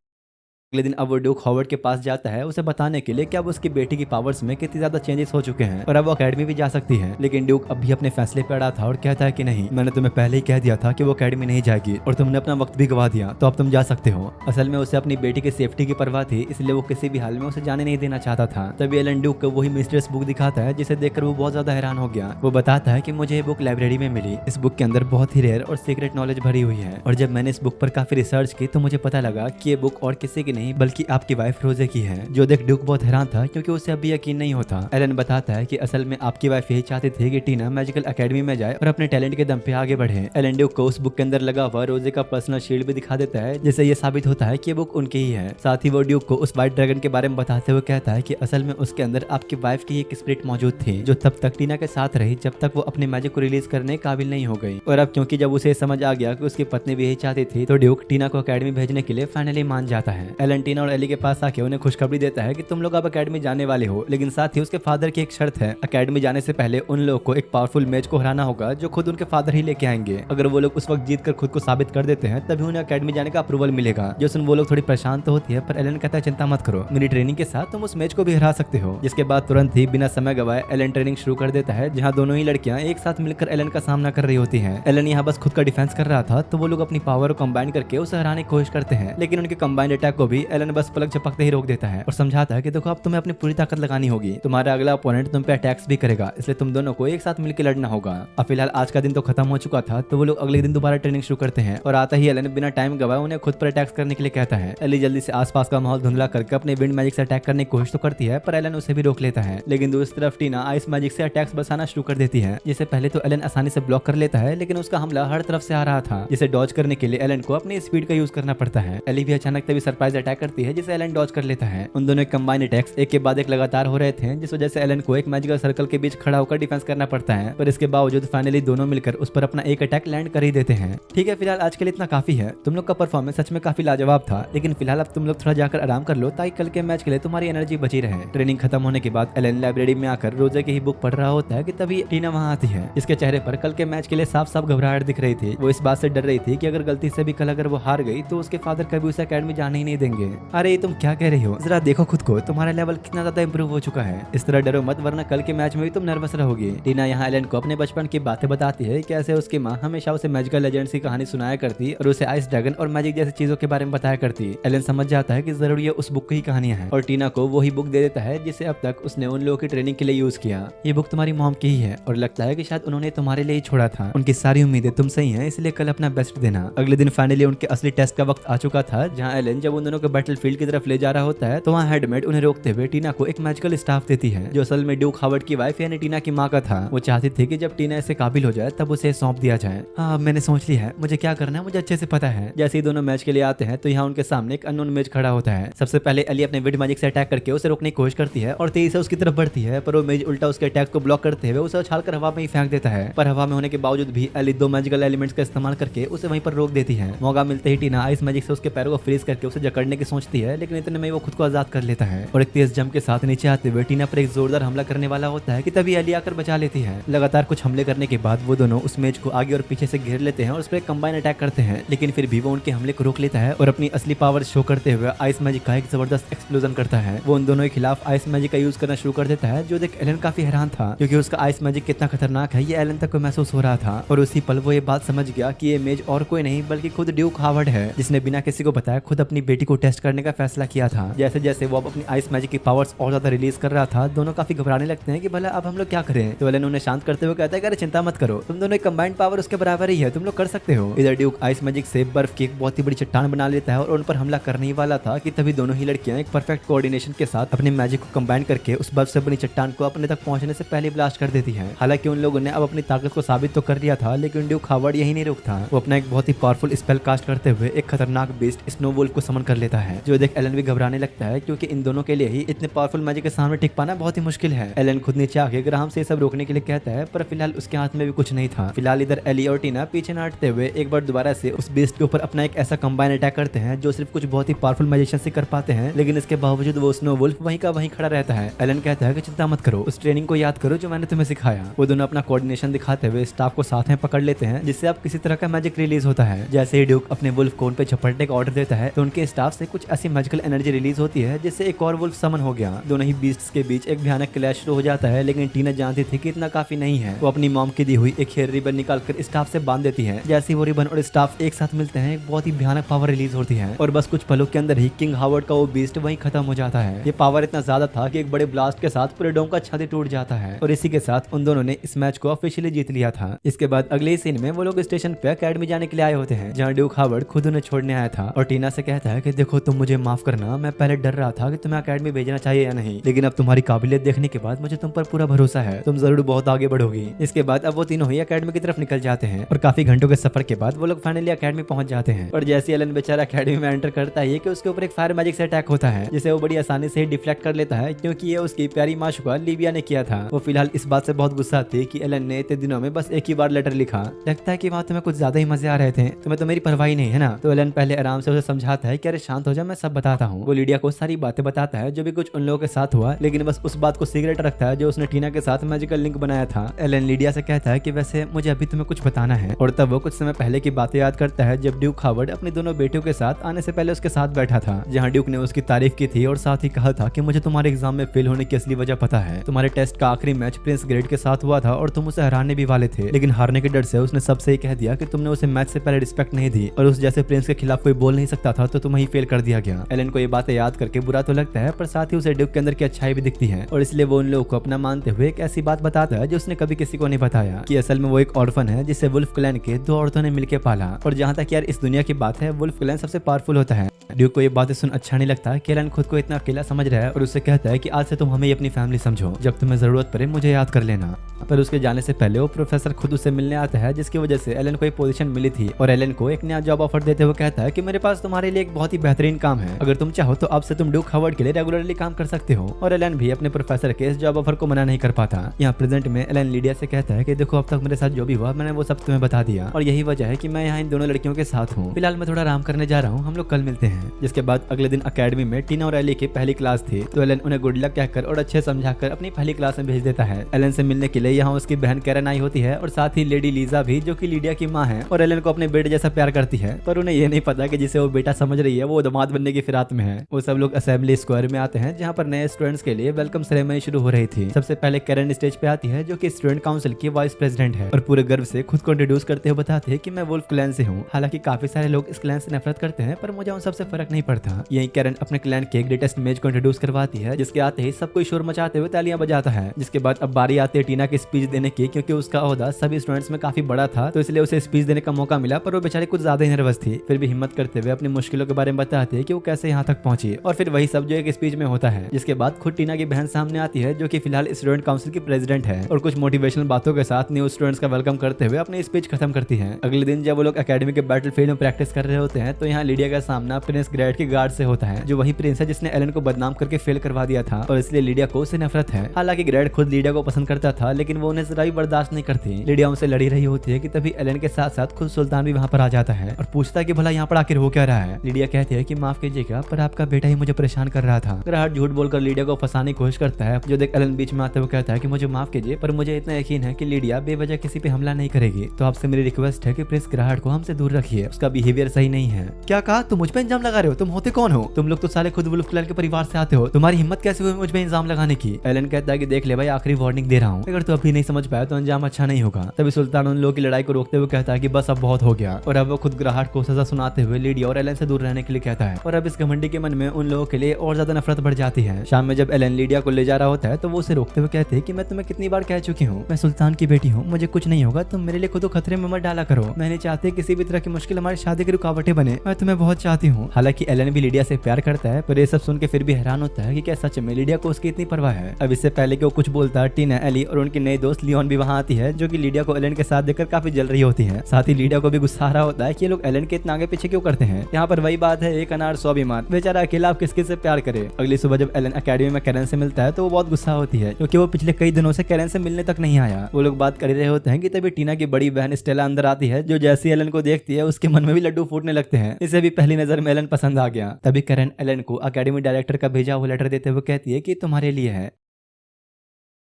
अगले दिन अब वो ड्यूक हावर्ड के पास जाता है उसे बताने के लिए कि अब उसकी बेटी की पावर्स में कितनी ज्यादा चेंजेस हो चुके हैं और अब वो अकेडमी भी जा सकती है। लेकिन ड्यूक अब भी अपने फैसले पे अड़ा था और कहता है कि नहीं, मैंने तुम्हें पहले ही कह दिया था कि वो अकेडमी नहीं जाएगी और तुमने अपना वक्त भी गवा दिया, तो अब तुम जा सकते हो। असल में उसे अपनी बेटी की सेफ्टी की परवाह थी, इसलिए वो किसी भी हाल में उसे जाने नहीं देना चाहता था। तभी एलन ड्यूक को वही मिस्टीरियस बुक दिखाता है जिसे देखकर वो बहुत ज्यादा हैरान हो गया। वो बताता है कि मुझे ये बुक लाइब्रेरी में मिली, इस बुक के अंदर बहुत ही रेयर और सीक्रेट नॉलेज भरी हुई है और जब मैंने इस बुक पर काफी रिसर्च की तो मुझे पता लगा कि ये बुक और किसी की नहीं नहीं बल्कि आपकी वाइफ रोजे की है। जो देख ड्यूक बहुत हैरान था क्योंकि उसे अभी यकीन नहीं होता। एलन बताता है कि असल में आपकी वाइफ यही चाहती थी कि टीना मैजिकल एकेडमी में जाए और अपने टैलेंट के दम पे आगे बढ़े। एलन ड्यूक को उस बुक के अंदर लगा हुआ रोजे का पर्सनल शील्ड भी दिखा देता है, जिससे ये साबित होता है कि ये बुक उनकी ही है। साथ ही वो ड्यूक को उस व्हाइट ड्रैगन के बारे में बताते हुए कहता है कि असल में उसके अंदर आपकी वाइफ की एक स्पिरिट मौजूद थी जो तब तक टीना के साथ रही जब तक वो अपने मैजिक को रिलीज करने काबिल नहीं हो गई। और अब क्योंकि जब उसे समझ आ गया कि उसकी पत्नी भी यही चाहती थी, तो ड्यूक टीना को अकेडमी भेजने के लिए फाइनली मान जाता है। एलन टीना और एली के पास आके उन्हें खुशखबरी देता है कि तुम लोग अब अकेडमी जाने वाले हो, लेकिन साथ ही उसके फादर की एक शर्त है। अकेडमी जाने से पहले उन लोगों को एक पावरफुल मैच को हराना होगा जो खुद उनके फादर ही लेके आएंगे। अगर वो लोग उस वक्त जीत कर खुद को साबित कर देते हैं तभी उन्हें अकेडमी जाने का अप्रूवल मिलेगा। जो सुन वो लोग थोड़ी परेशान तो होती है, पर एलन कहता है चिंता मत करो, मेरी ट्रेनिंग के साथ तुम उस मैच को भी हरा सकते हो। जिसके बाद तुरंत ही बिना समय गवाए एलन ट्रेनिंग शुरू कर देता है, जहाँ दोनों ही लड़कियां एक साथ मिलकर एलन का सामना कर रही होती हैं। एलन यहाँ बस खुद का डिफेंस कर रहा था, तो वो लोग अपनी पावर को कंबाइन करके उसे हराने की कोशिश करते हैं, लेकिन उनके कंबाइंड अटैक को भी एलन बस पलक झपकते ही रोक देता है और समझाता है कि देखो अब तुम्हें अपनी पूरी ताकत लगानी होगी, तुम्हारा अगला ओपोनेंट तुम पे अटैक्स भी करेगा, इसलिए तुम दोनों को एक साथ मिलकर लड़ना होगा। अब फिलहाल आज का दिन तो खत्म हो चुका था, तो वो लोग अगले दिन दोबारा ट्रेनिंग शुरू करते हैं और आता ही एलन बिना टाइम गवाए उन्हें खुद पर अटैक्स करने के लिए कहता है। एली जल्दी से आसपास का माहौल धुंधला करके अपने विंड मैजिक से अटैक करने की कोशिश तो करती है, पर एलन उसे भी रोक लेता है। लेकिन दूसरी तरफ टीना आइस मैजिक से अटैक्स बरसाना शुरू कर देती है, जिसे पहले तो एलन आसानी से ब्लॉक कर लेता है, लेकिन उसका हमला हर तरफ से आ रहा था, जिसे डॉज करने के लिए एलन को अपनी स्पीड का यूज करना पड़ता है। एली भी अचानक तभी सरप्राइज अटैक करती है, जिसे एलन डॉज कर लेता है। उन दोनों कंबाइंड अटैक्स एक के बाद एक लगातार हो रहे थे, जिस वजह से एलन को एक मैजिकल सर्कल के बीच खड़ा होकर डिफेंस करना पड़ता है, पर इसके बावजूद फाइनली दोनों मिलकर उस पर अपना एक अटैक लैंड कर ही देते हैं। ठीक है, फिलहाल आज के लिए इतना काफी है। तुम लोग का परफॉर्मेंस सच में काफी लाजवाब था, लेकिन फिलहाल अब तुम लोग थोड़ा जाकर आराम कर लो ताकि कल के मैच के लिए तुम्हारी एनर्जी बची रहे। ट्रेनिंग खत्म होने के बाद एलन लाइब्रेरी में आकर रोजे की ही बुक पढ़ रहा होता है कि तभी टीना वहां आती है। इसके चेहरे पर कल के मैच के लिए साफ साफ घबराहट दिख रही थी। वो इस बात से डर रही थी कि अगर गलती से भी कल अगर वो हार गई तो उसके फादर कभी उसे अकेडमी जाने ही नहीं देंगे। अरे तुम क्या कह रही हो, जरा देखो खुद को, तुम्हारा लेवल कितना ज्यादा इंप्रूव हो चुका है। इस तरह डरो मत, वरना कल के मैच में भी तुम नर्वस रहोगी। टीना यहाँ एलन को अपने बचपन की बातें बताती है, कैसे उसकी माँ हमेशा उसे मैजिकल लेजेंड्स की कहानी सुनाया करती और उसे आइस ड्रैगन और मैजिक जैसी चीजों के बारे में बताया करती। एलन समझ जाता है कि जरूर ये उस बुक की कहानियां हैं और टीना को वही बुक दे देता है जिसे अब तक उसने उन लोगों की ट्रेनिंग के लिए यूज किया। ये बुक तुम्हारी मॉम की ही है और लगता है कि शायद उन्होंने तुम्हारे लिए ही छोड़ा था। उनकी सारी उम्मीदें तुमसे ही हैं, इसलिए कल अपना बेस्ट देना। अगले दिन फाइनली उनके असली टेस्ट का वक्त आ चुका था, जहाँ एलन जब उन दोनों को बैटलफील्ड की तरफ ले जा रहा होता है, तो वहाँ हेडमेट उन्हें रोकते हुए टीना को एक मैजिकल स्टाफ देती है, जो असल में ड्यूक हावर्ड की वाइफ यानी टीना की माँ का था। वो चाहती थी कि जब टीना इससे काबिल हो जाए तब उसे सौंप दिया जाए। हाँ, मैंने सोच लिया है, मुझे क्या करना है मुझे अच्छे से पता है। जैसे ही दोनों मैच के लिए आते हैं तो यहाँ उनके सामने एक अननोन मेज खड़ा होता है। सबसे पहले एली अपने विंड मैजिक से अटैक करके उसे रोकने की कोशिश करती है और तेजी से उसकी तरफ बढ़ती है, पर वो मेज उल्टा उसके अटैक को ब्लॉक करते हुए उसे उछालकर हवा में ही फेंक देता है। पर हवा में होने के बावजूद भी एली दो मैजिकल एलिमेंट्स का इस्तेमाल करके उसे वहीं पर रोक देती है। मौका मिलते ही टीना आइस मैजिक से उसके पैरों को फ्रीज करके उसे जकड़ने की सोचती है, लेकिन इतने में वो खुद को आजाद कर लेता है और एक तेज जंप के साथ नीचे आते हुए टीना पर एक जोरदार हमला करने वाला होता है कि तभी एली आकर बचा लेती है। लगातार कुछ हमले करने के बाद वो दोनों उस मेज को आगे और पीछे से घेर लेते हैं और उस पर कंबाइन अटैक करते हैं, लेकिन फिर भी वो उनके हमले को रोक लेता है और अपनी असली पावर शो करते हुए आइस मैजिक का एक जबरदस्त एक्सप्लोजन करता है। वो उन दोनों के खिलाफ आइस मैजिक का यूज करना शुरू कर देता है, जो देख एलन काफी हैरान था क्योंकि उसका आइस मैजिक कितना खतरनाक है ये एलन तक को महसूस हो रहा था। और उसी पल वो ये बात समझ गया कि ये मेज और कोई नहीं बल्कि खुद ड्यूक हावर्ड है, जिसने बिना किसी को बताया खुद अपनी बेटी को टेस्ट करने का फैसला किया था। जैसे जैसे वो अपनी आइस मैजिक की पावर्स और ज्यादा रिलीज कर रहा था, दोनों काफी घबराने लगते हैं कि भला अब हम लोग क्या करें। तो एलन उन्हें शांत करते हुए कहता है कि अरे चिंता मत करो, तुम दोनों कंबाइंड पावर उसके बराबर ही है, तुम लोग कर सकते हो। इधर ड्यूक आइस मैजिक से बर्फ की एक बहुत ही बड़ी चट्टान बना लेता है और उन पर हमला करने ही वाला था कि तभी दोनों ही लड़कियां एक परफेक्ट कोऑर्डिनेशन के साथ अपने मैजिक को कंबाइन करके उस बर्फ से बनी चट्टान को अपने तक पहुंचने से पहले ब्लास्ट कर देती है। हालांकि उन लोगों ने अब अपनी ताकत को साबित तो कर लिया था, लेकिन ड्यूक हावर्ड यही नहीं रुकता। वो अपना एक बहुत ही पावरफुल स्पेल कास्ट करते हुए एक खतरनाक बीस्ट स्नो वुल्फ को समन कर लेता है, जो देख एलन भी घबराने लगता है क्योंकि इन दोनों के लिए ही इतने पावरफुल मैजिक के सामने टिक पाना बहुत ही मुश्किल है। एलन खुद नीचे आके ग्राहम से सब रोकने के लिए कहता है, पर फिलहाल उसके हाथ में भी कुछ नहीं था। फिलहाल इधर एली और टीना पीछे न हटते हुए एक बार दोबारा से उस बीस्ट के ऊपर अपना एक ऐसा कंबाइन अटैक करते हैं जो सिर्फ कुछ बहुत ही पावरफुल मैजिशियन से कर पाते हैं, लेकिन इसके बावजूद वो स्नो वुल्फ वहीं का वहीं खड़ा रहता है। एलन कहता है कि चिंता मत करो, उस ट्रेनिंग को याद करो जो मैंने तुम्हें सिखाया। वो दोनों अपना कोऑर्डिनेशन दिखाते हुए स्टाफ को साथ में पकड़ लेते हैं, जिससे अब किसी तरह का मैजिक रिलीज होता है। जैसे ही ड्यूक अपने वुल्फ को उन पे झपटने का ऑर्डर देता है तो उनके स्टाफ से कुछ ऐसी मैजिकल एनर्जी रिलीज होती है जिससे एक और वुल्फ समन हो गया। दोनों ही बीस्ट्स के बीच एक भयानक क्लैश शुरू हो जाता है, लेकिन टीना जानती थी कि इतना काफी नहीं है। वो अपनी मॉम की दी हुई एक हेयर रिबन निकालकर स्टाफ से बांध देती है। जैसे वो रिबन और स्टाफ एक साथ मिलते हैं, एक बहुत ही भयानक पावर रिलीज होती है और बस कुछ पलों के अंदर ही किंग हावर्ड का वो बीस्ट वहीं खत्म हो जाता है। ये पावर इतना ज्यादा था कि एक बड़े ब्लास्ट के साथ पूरे डोम का छत टूट जाता है और इसी के साथ उन दोनों ने इस मैच को ऑफिशियली जीत लिया था। इसके बाद अगले सीन में वो लोग स्टेशन पे अकेडमी जाने के लिए आए होते हैं, जहाँ ड्यूक हावर्ड खुद उन्हें छोड़ने आया था और टीना से कहता है कि देखो देखो तुम मुझे माफ करना, मैं पहले डर रहा था कि तुम्हें अकेडमी भेजना चाहिए या नहीं, लेकिन अब तुम्हारी काबिलियत देखने के बाद मुझे तुम पर पूरा भरोसा है, तुम जरूर बहुत आगे बढ़ोगी। इसके बाद अब वो तीनों ही अकेडमी की तरफ निकल जाते हैं और काफी घंटों के सफर के बाद वो लोग फाइनली अकेडमी पहुंच जाते हैं। और जैसे एलन बेचारा अकेडमी में एंटर करता है कि उसके ऊपर एक फायर मैजिक से अटैक होता है, जिसे वो बड़ी आसानी से डिफ्लेक्ट कर लेता है क्योंकि ये उसकी प्यारी माशुका लिविया ने किया था। वो फिलहाल इस बात से बहुत गुस्सा थी कि एलन ने इतने दिनों में बस एक ही बार लेटर लिखा। लगता है कि वहाँ तुम्हें कुछ ज्यादा ही मजे आ रहे थे, तुम्हें तो मेरी परवाही नहीं है ना। तो एलन पहले आराम से उसे समझाता है कि अरे शांत हो जा, मैं सब बताता हूँ। वो लिडिया को सारी बातें बताता है जो भी कुछ उन लोगों के साथ हुआ, लेकिन बस उस बात को सीक्रेट रखता है जो उसने टीना के साथ मैजिकल लिंक बनाया था। एलन लिडिया से कहता है कि वैसे मुझे अभी तुम्हें कुछ बताना है। और तब वो कुछ समय पहले की बातें याद करता है जब ड्यूक हावर्ड अपनी दोनों बेटियों के साथ आने से पहले उसके साथ बैठा था, जहाँ ड्यूक ने उसकी तारीफ की थी और साथ ही कहा था कि मुझे तुम्हारे एग्जाम में फेल होने की असली वजह पता है। तुम्हारे टेस्ट का आखिरी मैच प्रिंस ग्रेड के साथ हुआ था और तुम उसे हराने भी वाले थे, लेकिन हारने के डर से उसने सबसे ही कह दिया कि तुमने उसे मैच से पहले रिस्पेक्ट नहीं दी और उस जैसे प्रिंस के खिलाफ कोई बोल नहीं सकता था, तो तुम्हें ही फेल कर दिया गया। एलन को ये बातें याद करके बुरा तो लगता है, पर साथ ही उसे ड्यूक के अंदर की अच्छाई भी दिखती है और इसलिए वो उन लोगों को अपना मानते हुए एक ऐसी बात बताता है जो उसने कभी किसी को नहीं बताया कि असल में वो एक ऑर्फन है जिसे वुल्फ क्लैन के दो औरतों ने मिलकर पाला। और जहाँ तक यार इस दुनिया की बात है, वुल्फ क्लैन सबसे पावरफुल होता है। ड्यूक को ये बातें सुन अच्छा नहीं लगता कि एलन खुद को इतना अकेला समझ रहा है और उससे कहता है कि आज से तुम हमें अपनी फैमिली समझो, जब तुम्हें जरूरत पड़े मुझे याद कर लेना। पर उसके जाने से पहले वो प्रोफेसर खुद उससे मिलने आता है, जिसकी वजह से एलन को एक पोजीशन मिली थी और एलन को एक नया जॉब ऑफर देते हुए कहता है कि मेरे पास तुम्हारे लिए एक बहुत ही बेहतरीन काम है, अगर तुम चाहो तो अब से तुम ड्यूक हावर्ड के लिए रेगुलरली काम कर सकते हो। और एलन भी अपने प्रोफेसर के इस जॉब ऑफर को मना नहीं कर पाता। यहाँ प्रेजेंट में एलन लिडिया से कहता है कि देखो अब तक मेरे साथ जो भी हुआ मैंने वो सब तुम्हें बता दिया और यही वजह है कि मैं यहाँ इन दोनों लड़कियों के साथ हूँ। फिलहाल मैं थोड़ा आराम करने जा रहा हूँ, हम लोग कल मिलते हैं। जिसके बाद अगले दिन अकेडमी में टीना और एली की पहली क्लास थी, तो एलन उन्हें गुड लक कहकर और अच्छे समझाकर अपनी पहली क्लास में भेज देता है। एलन से मिलने के लिए यहाँ उसकी बहन कैरन आई होती है और साथ ही लेडी लीजा भी, जो कि लिडिया की माँ है और एलन को अपने बेटे जैसा प्यार करती है, पर उन्हें ये नहीं पता कि जिसे वो बेटा समझ रही है वो दामाद बनने की फिराक में है। वो सब लोग असेंबली स्क्वायर में आते हैं जहाँ पर नए स्टूडेंट्स के लिए वेलकम सेरेमनी शुरू हो रही थी। सबसे पहले कैरन स्टेज पे आती है, जो कि स्टूडेंट काउंसिल की वाइस प्रेसिडेंट है और पूरे गर्व से खुद को इंट्रोड्यूस करते हुए बताते हैं कि मैं वुल्फ क्लैन से हूँ। हालांकि काफी सारे लोग इस क्लैन से नफरत करते हैं, पर मुझे उन सबसे फर्क नहीं पड़ता। यही कैरन अपने क्लैन के ग्रेटेस्ट मेज को इंट्रोड्यूस करवाती है, जिसके आते ही सब कोई शोर मचाते हुए तालियां बजाता है। जिसके बाद अब बारी आती है टीना की स्पीच देने की, क्योंकि उसका ओहदा सभी स्टूडेंट्स में काफी बड़ा था, तो इसलिए उसे स्पीच देने का मौका मिला, पर वो बेचारी कुछ ज्यादा ही नर्वस थी। फिर भी हिम्मत करते हुए अपनी मुश्किलों के बारे में बताते हैं कि वो कैसे यहाँ तक पहुंची और फिर वही सब जो एक स्पीच में होता है। जिसके बाद खुद टीना की बहन सामने आती है, जो कि फिलहाल स्टूडेंट काउंसिल की प्रेसिडेंट है और कुछ मोटिवेशनल बातों के साथ न्यू स्टूडेंट्स का वेलकम करते हुए अपनी स्पीच खत्म करती है। अगले दिन जब वो लोग एकेडमी के बैटलफील्ड में प्रैक्टिस कर रहे होते हैं, तो यहाँ लिडिया का सामना प्रिंस ग्रेड के गार्ड से होता है, जो वही प्रिंस है जिसने एलन को बदनाम करके फेल करवा दिया था और इसलिए लिडिया को उससे नफरत है। हालांकि ग्रेड खुद लिडिया को पसंद करता था, लेकिन वो उन्हें जरा भी बर्दाश्त नहीं करती। लिडिया उनसे लड़ी रही होती है कि तभी एलन के साथ साथ खुद सुल्तान भी वहाँ पर आ जाता है और पूछता है कि भला यहाँ पर आखिर हो क्या रहा है। लिडिया कहती है कि माफ कीजिएगा, पर आपका बेटा ही मुझे परेशान कर रहा था। ग्राहक झूठ बोलकर लिडिया को फंसाने की कोशिश करता है, जो देख एलन बीच में आते हुए कहता है कि मुझे माफ कीजिए, पर मुझे इतना यकीन है कि लिडिया बेवजह किसी पे हमला नहीं करेगी, तो आपसे मेरी रिक्वेस्ट है कि प्रिंस ग्राहक को हमसे दूर रखिए, उसका बिहेवियर सही नहीं है। क्या कहा? तुम मुझ पे इल्जाम लगा रहे हो? तुम होते कौन हो? तुम लोग तो साले खुद वुल्फ क्लैन के परिवार से आते हो, तुम्हारी हिम्मत कैसे हुई मुझ पे इल्जाम लगाने की? एलन कहता है कि देख ले भाई, आखिरी वार्निंग दे रहा हूँ, अगर तू अभी नहीं समझ पाया तो अंजाम अच्छा नहीं होगा। तभी सुल्तान उन लोगों की लड़ाई को रोकते हुए कहता है कि बस अब बहुत हो गया, और अब वो खुद ग्राहक को सजा सुनाते हुए लिडिया और एलन से दूर रहने के लिए कहता है। और अब इस घमंडी के मन में उन लोगों के लिए और ज्यादा नफरत बढ़ जाती है। शाम में जब एलन लिडिया को ले जा रहा होता है, तो वो उसे रोकते हुए कहते हैं कि मैं तुम्हें कितनी बार कह चुकी हूँ, मैं सुल्तान की बेटी हूँ, मुझे कुछ नहीं होगा, तुम मेरे लिए खुद को खतरे में मत डाला करो। मैं नहीं चाहती किसी भी तरह की मुश्किल हमारी शादी की रुकावटें बने, मैं तुम्हें बहुत चाहती हूँ। हालांकि एलन भी लिडिया से प्यार करता है, पर ये सब सुन के फिर भी हैरान होता है कि क्या सच में लिडिया को उसकी इतनी परवाह है। अब इससे पहले कि वो कुछ बोलता, टीना, एली और उनकी नई दोस्त लियोन भी वहाँ आती है, जो कि लिडिया को एलन के साथ देखकर काफी जल रही होती है। साथ ही लिडिया को भी गुस्सा आ रहा होता है कि ये लोग एलन के इतना आगे पीछे क्यों करते हैं। यहाँ पर वही बात है, एक अनार 100 बीमार, बेचारा अकेला आप किस किस से प्यार करे। अगली सुबह जब एलन अकेडमी में कैरन से मिलता है, तो वो बहुत गुस्सा होती है, क्योंकि वो पिछले कई दिनों से कैरन से मिलने तक नहीं आया। वो लोग बात कर रहे होते हैं कि तभी टीना की बड़ी बहन स्टेला अंदर आती है, जो जैसे एलन को देखती है उसके मन में भी लड्डू फूटने लगते हैं। इसे भी पहली नजर में एलन पसंद आ गया। तभी कैरन एलन को अकेडमी डायरेक्टर का भेजा हुआ लेटर देते हुए कहती है कि तुम्हारे लिए है।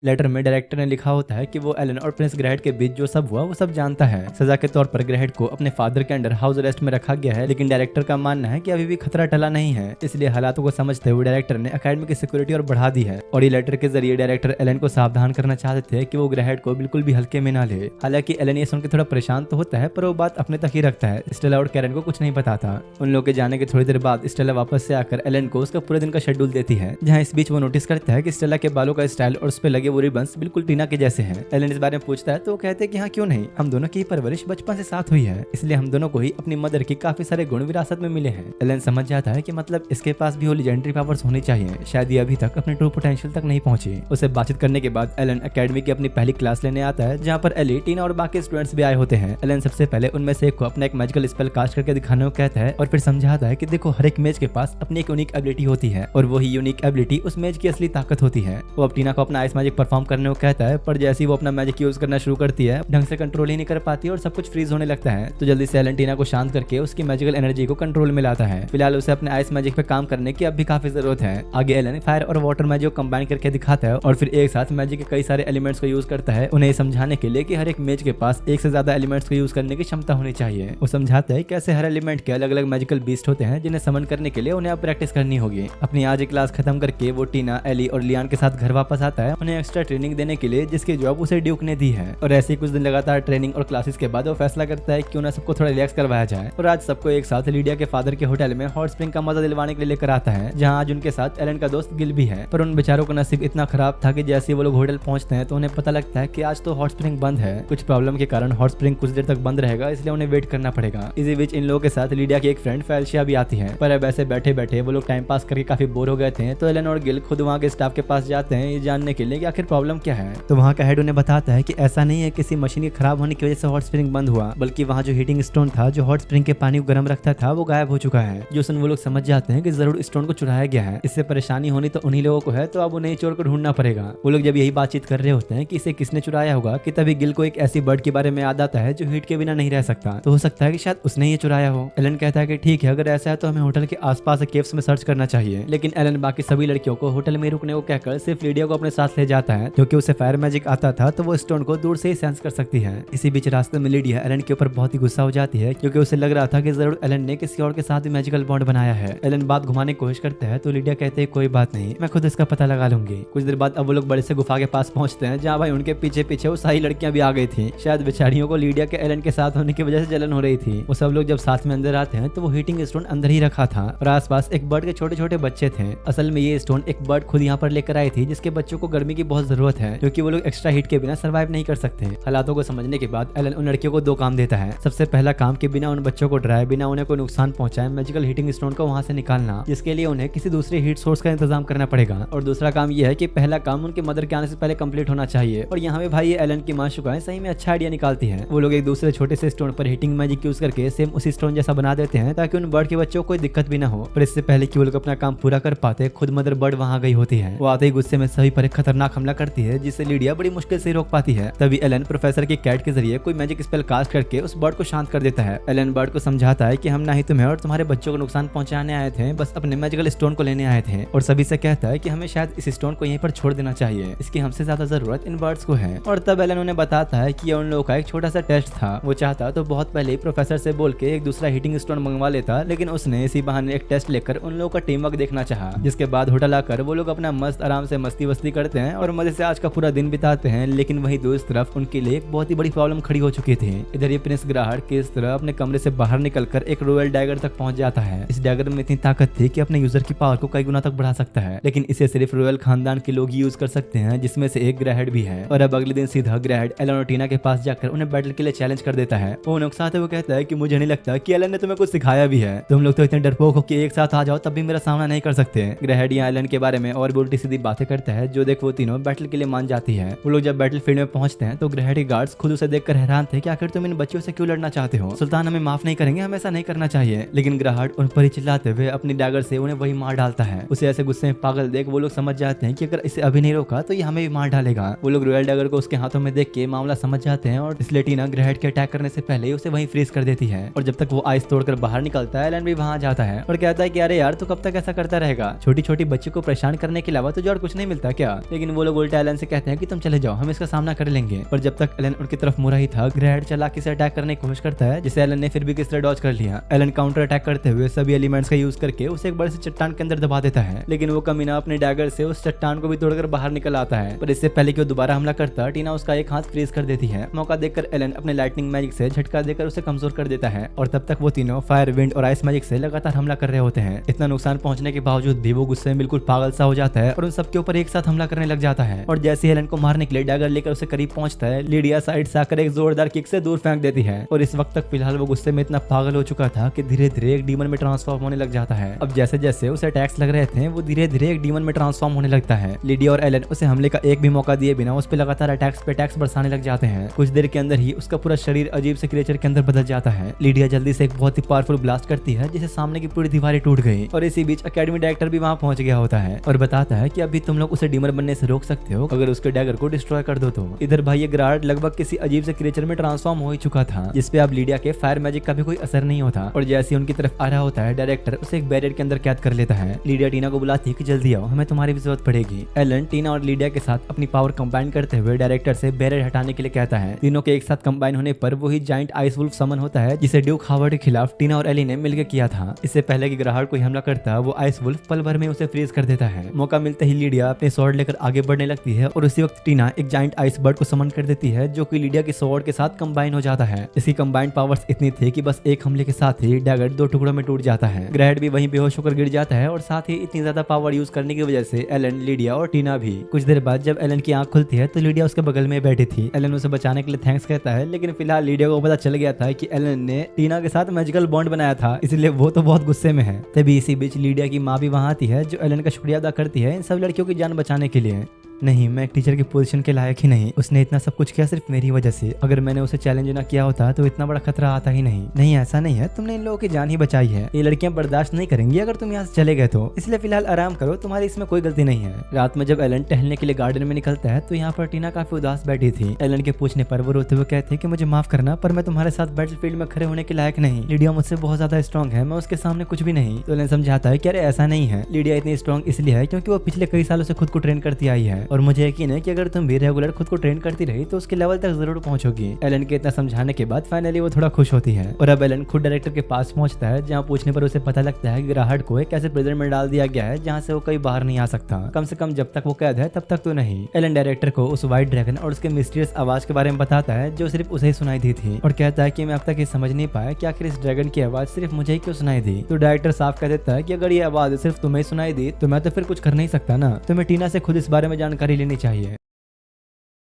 लेटर में डायरेक्टर ने लिखा होता है कि वो एलन और प्रिंस ग्रेड के बीच जो सब हुआ वो सब जानता है। सजा के तौर पर ग्रेड को अपने फादर के अंडर हाउस अरेस्ट में रखा गया है, लेकिन डायरेक्टर का मानना है कि अभी भी खतरा टला नहीं है, इसलिए हालातों को समझते हुए डायरेक्टर ने अकेडमी की सिक्योरिटी और बढ़ा दी है। और ये लेटर के जरिए डायरेक्टर एलन को सावधान करना चाहते थे कि वो ग्रेड को बिल्कुल भी हल्के में ना ले। हालांकि एलन ये सुनकर थोड़ा परेशान तो होता है, पर वो बात अपने तक ही रखता है। स्टेला और कैरन को कुछ नहीं बताता। उन लोगों के जाने के थोड़ी देर बाद स्टेला वापस से आकर एलन को उसका पूरे दिन का शेड्यूल देती है, जहाँ इस बीच वो नोटिस करता है कि स्टेला के बालों का स्टाइल और उस पर लगे के वो रिबन्स बिल्कुल टीना के जैसे हैं। एलन इस बारे में पूछता है तो वो कहते हैं कि हाँ क्यों नहीं, हम दोनों की परवरिश बचपन से साथ हुई है, इसलिए हम दोनों को ही अपनी मदर के काफी सारे गुण विरासत में मिले हैं। एलन समझ जाता है कि मतलब इसके पास भी वो लेजेंडरी पावर्स होनी चाहिए, शायद ये अभी तक अपने ट्रू पोटेंशियल तक नहीं पहुंची। उसे बातचीत करने के बाद एलन एकेडमी की अपनी पहली क्लास लेने आता है, जहाँ पर एली, टीना और बाकी स्टूडेंट्स भी आए होते हैं। एलन सबसे पहले उनमें से एक को अपना एक मैजिकल स्पेल कास्ट करके दिखाने को कहता है और फिर समझाता है कि देखो हर एक मेज के पास अपनी एक यूनिक एबिलिटी होती है और वही यूनिक एबिलिटी उस मेज की असली ताकत होती है। वो अब टीना को अपना आइस मैजिक परफॉर्म करने को कहता है, पर जैसे ही वो अपना मैजिक यूज करना शुरू करती है ढंग से कंट्रोल ही नहीं कर पाती और सब कुछ फ्रीज होने लगता है। तो जल्दी से एलन टीना को शांत करके उसकी मैजिकल एनर्जी को कंट्रोल में लाता है। फिलहाल उसे अपने आइस मैजिक पे काम करने की अब भी काफी जरूरत है। आगे एलन फायर और वाटर मैजिक को कंबाइन करके दिखाता है और फिर एक साथ मैजिक के कई सारे एलिमेंट्स को यूज करता है, उन्हें समझाने के लिए कि हर एक मेज के पास एक से ज्यादा एलिमेंट्स को यूज करने की क्षमता होनी चाहिए। वो समझाता है कैसे हर एलिमेंट के अलग अलग मैजिकल बीस्ट होते हैं जिन्हें समन करने के लिए उन्हें अब प्रैक्टिस करनी होगी। अपनी आज एक क्लास खत्म करके वो टीना, एली और लियान के साथ घर वापस आता है उन्हें एक्स्ट्रा ट्रेनिंग देने के लिए, जिसकी जॉब उसे ड्यूक ने दी है। और ऐसे ही कुछ दिन लगातार ट्रेनिंग और क्लासेस के बाद वो फैसला करता है क्यों ना सबको थोड़ा रिलैक्स करवाया जाए और आज सबको एक साथ लीडिया के फादर के होटल में हॉट स्प्रिंग का मजा दिलवाने के लिए लेकर आता है, जहाँ आज उनके साथ एलन का दोस्त गिल भी है। पर उन बेचारों का नसीब इतना खराब था कि जैसे वो लोग होटल पहुंचते हैं तो उन्हें पता लगता है कि आज तो हॉट स्प्रिंग बंद है। कुछ प्रॉब्लम के कारण हॉट स्प्रिंग कुछ देर तक बंद रहेगा, इसलिए उन्हें वेट करना पड़ेगा। इसी बीच इन लोगों के साथ लीडिया की एक फ्रेंड फेलिशिया भी आती है। पर अब ऐसे बैठे बैठे वो लोग टाइम पास करके काफी बोर हो गए थे, तो एलन और गिल खुद वहाँ के स्टाफ के पास जाते हैं ये जानने के लिए कि आखिर प्रॉब्लम क्या है। तो वहाँ का हेड उन्हें बताता है कि ऐसा नहीं है किसी मशीन के खराब होने की वजह से हॉट स्प्रिंग बंद हुआ, बल्कि वहाँ जो हीटिंग स्टोन था जो हॉट स्प्रिंग के पानी को गर्म रखता था वो गायब हो चुका है। जो सुन वो लोग समझ जाते हैं कि जरूर स्टोन को चुराया गया है, इससे परेशानी होनी तो उन्हीं लोगों को है, तो अब उन्हें चोर को ढूंढना पड़ेगा। वो लोग जब यही बातचीत कर रहे होते हैं कि इसे किसने चुराया होगा कि तभी गिल को एक ऐसी बर्ड के बारे में याद आता है जो हीट के बिना नहीं रह सकता, तो हो सकता है कि शायद उसने ये चुराया हो। एलन कहता है कि ठीक है, अगर ऐसा है तो हमें होटल के आसपास केव्स में सर्च करना चाहिए, लेकिन एलन बाकी सभी लड़कियों को होटल में रुकने को कहकर सिर्फ लीडिया को अपने साथ ले जाता है, क्योंकि उसे फायर मैजिक आता था तो वो स्टोन को दूर से ही सेंस कर सकती है। इसी बीच रास्ते में लीडिया एलन के ऊपर बहुत ही गुस्सा हो जाती है, क्योंकि उसे लग रहा था कि जरूर एलन ने किसी और के साथ भी मैजिकल बॉन्ड बनाया है। एलन बात घुमाने की कोशिश करता है तो लीडिया कहते हैं कोई बात नहीं, मैं खुद इसका पता लगा लूंगी। कुछ देर बाद अब वो लोग बड़े से गुफा के पास पहुंचते हैं, जहाँ भाई उनके पीछे पीछे वो सारी लड़कियां भी आ गई थी। शायद बेचारियों को लीडिया के एलन के साथ होने की वजह से जलन हो रही थी। वो सब लोग जब साथ में अंदर आते हैं तो वो हीटिंग स्टोन अंदर ही रखा था और आसपास एक बर्ड के छोटे छोटे बच्चे थे। असल में ये स्टोन एक बर्ड खुद यहाँ पर लेकर आई थी, जिसके बच्चों को गर्मी की बहुत जरूरत है, क्योंकि वो लोग एक्स्ट्रा हीट के बिना सर्वाइव नहीं कर सकते। हालातों को समझने के बाद एलन उन लड़कियों को 2 काम देता है। सबसे पहला काम कि बिना उन बच्चों को डराए, बिना उन्हें कोई नुकसान पहुंचाए मैजिकल हीटिंग स्टोन को वहां से निकालना, जिसके लिए उन्हें किसी दूसरे हीट सोर्स का इंतजाम करना पड़ेगा। और दूसरा काम यह है कि पहला काम उनके मदर के आने से पहले कंप्लीट होना चाहिए। और यहाँ पे भाई एलन की माँ शुकाएं सही में अच्छा आइडिया निकालती है। वो लोग एक दूसरे छोटे से स्टोन पर हीटिंग मैजिक यूज करके सेम उसी स्टोन जैसा बना देते हैं, ताकि उन बर्ड के बच्चों को कोई दिक्कत भी ना हो। पर इससे पहले कि वो लोग अपना काम पूरा कर पाते, खुद मदर बर्ड वहाँ गई होती है। वो आते ही गुस्से में सभी पर एक खतरनाक हमला करती है, जिससे लीडिया बड़ी मुश्किल से रोक पाती है। तभी एलन प्रोफेसर की कैट के जरिए कोई मैजिक स्पेल कास्ट करके उस बर्ड को शांत कर देता है। एलन बर्ड को समझाता है कि हम ना ही तुम्हें और तुम्हारे बच्चों को नुकसान पहुंचाने आए थे, बस अपने मैजिकल स्टोन को लेने आए थे। और सभी से कहता है कि हमें शायद इस स्टोन को यहीं पर छोड़ देना चाहिए, इसकी हमसे ज्यादा जरूरत इन बर्ड्स को है। और तब एलन उन्हें बताता है कि ये उन लोगों का एक छोटा सा टेस्ट था। वो चाहता तो बहुत पहले ही प्रोफेसर से बोल के एक दूसरा हीटिंग स्टोन मंगवा लेता, लेकिन उसने इसी बहाने एक टेस्ट लेकर उन लोगों का टीम वर्क देखना चाहा। जिसके बाद होटल आकर वो लोग अपना मस्त आराम से मस्ती वस्ती करते हैं और मजे से आज का पूरा दिन बिताते हैं। लेकिन वहीं दूसरी तरफ उनके लिए एक बहुत ही बड़ी प्रॉब्लम खड़ी हो चुकी थी। इधर ये प्रिंस ग्राहट किस तरह अपने कमरे से बाहर निकलकर एक रॉयल डैगर तक पहुंच जाता है। इस डैगर में इतनी ताकत थी कि अपने यूजर की पावर को कई गुना तक बढ़ा सकता है, लेकिन इसे सिर्फ रॉयल खानदान के लोग यूज कर सकते हैं, जिसमें से एक ग्राहट भी है। और अब अगले दिन सीधा ग्राहट एलन और टीना के पास जाकर उन्हें बैटल के लिए चैलेंज कर देता है। वो नुकसान है, वो कहता है कि मुझे नहीं लगता कि एलन ने तुम्हें कुछ सिखाया भी है, तुम लोग तो इतने डरपोक हो कि एक साथ आ जाओ तब भी मेरा सामना नहीं कर सकते। ग्राहट यहाँ एलन के बारे में और भी उल्टी सीधी बातें करता है, जो देख वो तीनों बैटल के लिए मान जाती है। वो लोग जब बैटल फील्ड में पहुंचते हैं तो ग्राहट के गार्ड्स खुद उसे देखकर हैरान थे कि आखिर तुम इन बच्चों से क्यों लड़ना चाहते हो, सुल्तान हमें माफ नहीं करेंगे, हमें ऐसा नहीं करना चाहिए। लेकिन ग्राहट उन पर ही चिल्लाते हुए अपनी डैगर से उन्हें वही मार डालता है। उसे ऐसे गुस्से में पागल देख वो लोग समझ जाते हैं कि अगर इसे अभी नहीं रोका तो ये हमें भी मार डालेगा। वो लोग रॉयल डैगर को उसके हाथों में देख के मामला समझ जाते हैं और इसलिए टीना ग्राहट के अटैक करने से पहले उसे वहीं फ्रीज कर देती है। और जब तक वो आइस तोड़कर बाहर निकलता है एलन भी वहां जाता है और कहता है कि अरे यार तू कब तक ऐसा करता रहेगा, छोटी छोटी बच्ची को परेशान करने के अलावा तुझे और कुछ नहीं मिलता क्या। लेकिन वो लोग उल्टा एलन से कहते हैं कि तुम चले जाओ, हम इसका सामना कर लेंगे। पर जब तक एलन उनकी तरफ मुड़ा ही था, ग्राहट चालाकी से अटैक करने की कोशिश करता है, जिसे एलन ने फिर भी किस तरह डॉज कर लिया। एलन काउंटर अटैक करते हुए सभी एलिमेंट्स का यूज करके उसे एक बड़े से चट्टान के अंदर दबा देता है, लेकिन वो कमीना अपने डैगर से उस चट्टान को भी तोड़कर बाहर निकल आता है। पर इससे पहले कि वो दोबारा हमला करता, टीना उसका एक हाथ फ्रीज कर देती है। मौका देखकर एलन अपने लाइटनिंग मैजिक से झटका देकर उसे कमजोर कर देता है और तब तक वो तीनों फायर, विंड और आइस मैजिक से लगातार हमला कर रहे होते हैं। इतना नुकसान पहुंचने के बावजूद भी वो गुस्से में बिल्कुल पागल सा हो जाता है और उन सबके ऊपर एक साथ हमला करने लग जाता जाता है और जैसे ही एलन को मारने के लिए डैगर लेकर उसे करीब पहुंचता है, लीडिया साइड से आकर एक जोरदार किक से दूर फेंक देती है और इस वक्त तक फिलहाल वो गुस्से में इतना पागल हो चुका था कि धीरे धीरे एक डीमन में ट्रांसफॉर्म होने लग जाता है। अब जैसे जैसे उसे अटैक्स लग रहे थे वो धीरे धीरे एक डीमन में ट्रांसफॉर्म होने लगता है। लीडिया और एलन उसे हमले का एक भी मौका दिए बिना उस पर लगातार अटैक्स पे अटैक्स बरसाने लग जाते हैं। कुछ देर के अंदर ही उसका पूरा शरीर अजीब से क्रिएचर के अंदर बदल जाता है। लीडिया जल्दी से एक बहुत ही पावरफुल ब्लास्ट करती है जिससे सामने की पूरी दीवारें टूट गई और इसी बीच एकेडमी डायरेक्टर भी वहां पहुंच गया होता है और बताता है कि अभी तुम लोग उसे डीमन बनने से रोक सकते हो अगर उसके डैगर को डिस्ट्रॉय कर दो तो। इधर भाई ये ग्राड लगभग किसी अजीब से क्रिएचर में ट्रांसफॉर्म हो ही चुका था जिसपे अब लीडिया के फायर मैजिक का भी कोई असर नहीं होता और जैसे उनकी तरफ आ रहा होता है डायरेक्टर उसे एक बैरियर के अंदर कैद कर लेता है। लीडिया टीना को बुलाती है कि जल्दी आओ, हमें तुम्हारी भी जरूरत पड़ेगी। एलन टीना और लीडिया के साथ अपनी पावर कंबाइन करते हुए डायरेक्टर से बैरियर हटाने के लिए कहता है। तीनों के एक साथ कंबाइन होने पर वही जाइंट आइस वुल्फ समन होता है जिसे ड्यूक हावर्ड के खिलाफ टीना और एली ने मिलकर किया था। इससे पहले कि ग्राहक कोई हमला करता वो आइस वुल्फ पल भर में उसे फ्रीज कर देता है। मौका मिलते ही लीडिया अपने स्वॉर्ड लेकर आगे बढ़ने लगती है और उसी वक्त टीना एक जाइंट आइस बर्ड को समन कर देती है जो कि लीडिया की स्वॉर्ड के साथ कंबाइन हो जाता है। इसकी कंबाइंड पावर्स इतनी थी कि बस एक हमले के साथ ही डैगर दो टुकड़ों में टूट जाता है। ग्रैड भी वहीं बेहोश होकर गिर जाता है और साथ ही इतनी ज्यादा पावर यूज करने की वजह से एलन, लीडिया और टीना भी। कुछ देर बाद जब एलन की आंख खुलती है तो लीडिया उसके बगल में बैठी थी। एलन उसे बचाने के लिए थैंक्स कहता है लेकिन फिलहाल लीडिया को पता चल गया था कि एलन ने टीना के साथ मैजिकल बॉन्ड बनाया था, इसलिए वो तो बहुत गुस्से में है। तभी इसी बीच लीडिया की माँ भी वहाँ आती है जो एलन का शुक्रिया अदा करती है इन सब लड़कियों की जान बचाने के लिए। नहीं, मैं एक टीचर की पोजीशन के लायक ही नहीं, उसने इतना सब कुछ किया सिर्फ मेरी वजह से। अगर मैंने उसे चैलेंज ना किया होता तो इतना बड़ा खतरा आता ही नहीं। नहीं, ऐसा नहीं है, तुमने इन लोगों की जान ही बचाई है। ये लड़कियां बर्दाश्त नहीं करेंगी अगर तुम यहाँ से चले गए तो, इसलिए फिलहाल आराम करो, तुम्हारी इसमें कोई गलती नहीं है। रात में जब एलन टहलने के लिए गार्डन में निकलता है तो यहाँ पर टीना काफी उदास बैठी थी। एलन के पूछने पर वो रोते हुए कहते कि मुझे माफ करना पर मैं तुम्हारे साथ बैटलफील्ड में खड़े होने के लायक नहीं। लीडिया मुझसे बहुत ज्यादा स्ट्रॉन्ग है, मैं उसके सामने कुछ भी नहीं। तो एलन समझाता है कि अरे ऐसा नहीं है, लीडिया इतनी स्ट्रॉन्ग इसलिए है क्योंकि वो पिछले कई सालों से खुद को ट्रेन करती आई है और मुझे यकीन है कि अगर तुम भी रेगुलर खुद को ट्रेन करती रही तो उसके लेवल तक जरूर पहुंचोगी। एलन के इतना समझाने के बाद फाइनली वो थोड़ा खुश होती है और अब एलन खुद डायरेक्टर के पास पहुंचता है जहां पूछने पर उसे पता लगता है कि ग्राहक को एक ऐसे प्रिजन में डाल दिया गया है जहां से वो कहीं बाहर नहीं आ सकता, कम से कम जब तक वो कैद है तब तक तो नहीं। एलन डायरेक्टर को उस व्हाइट ड्रैगन और उसके मिस्टीरियस आवाज के बारे में बताता है जो सिर्फ उसे ही सुनाई दी थी और कहता है कि मैं अब तक ये समझ नहीं पाया कि आखिर इस ड्रैगन की आवाज सिर्फ मुझे ही क्यों सुनाई दी। तो डायरेक्टर साफ कह देता है कि अगर ये आवाज सिर्फ तुम्हें सुनाई दी तो मैं तो फिर कुछ कर नहीं सकता ना, तुम्हें टीना से खुद इस बारे में जानकारी लेनी चाहिए।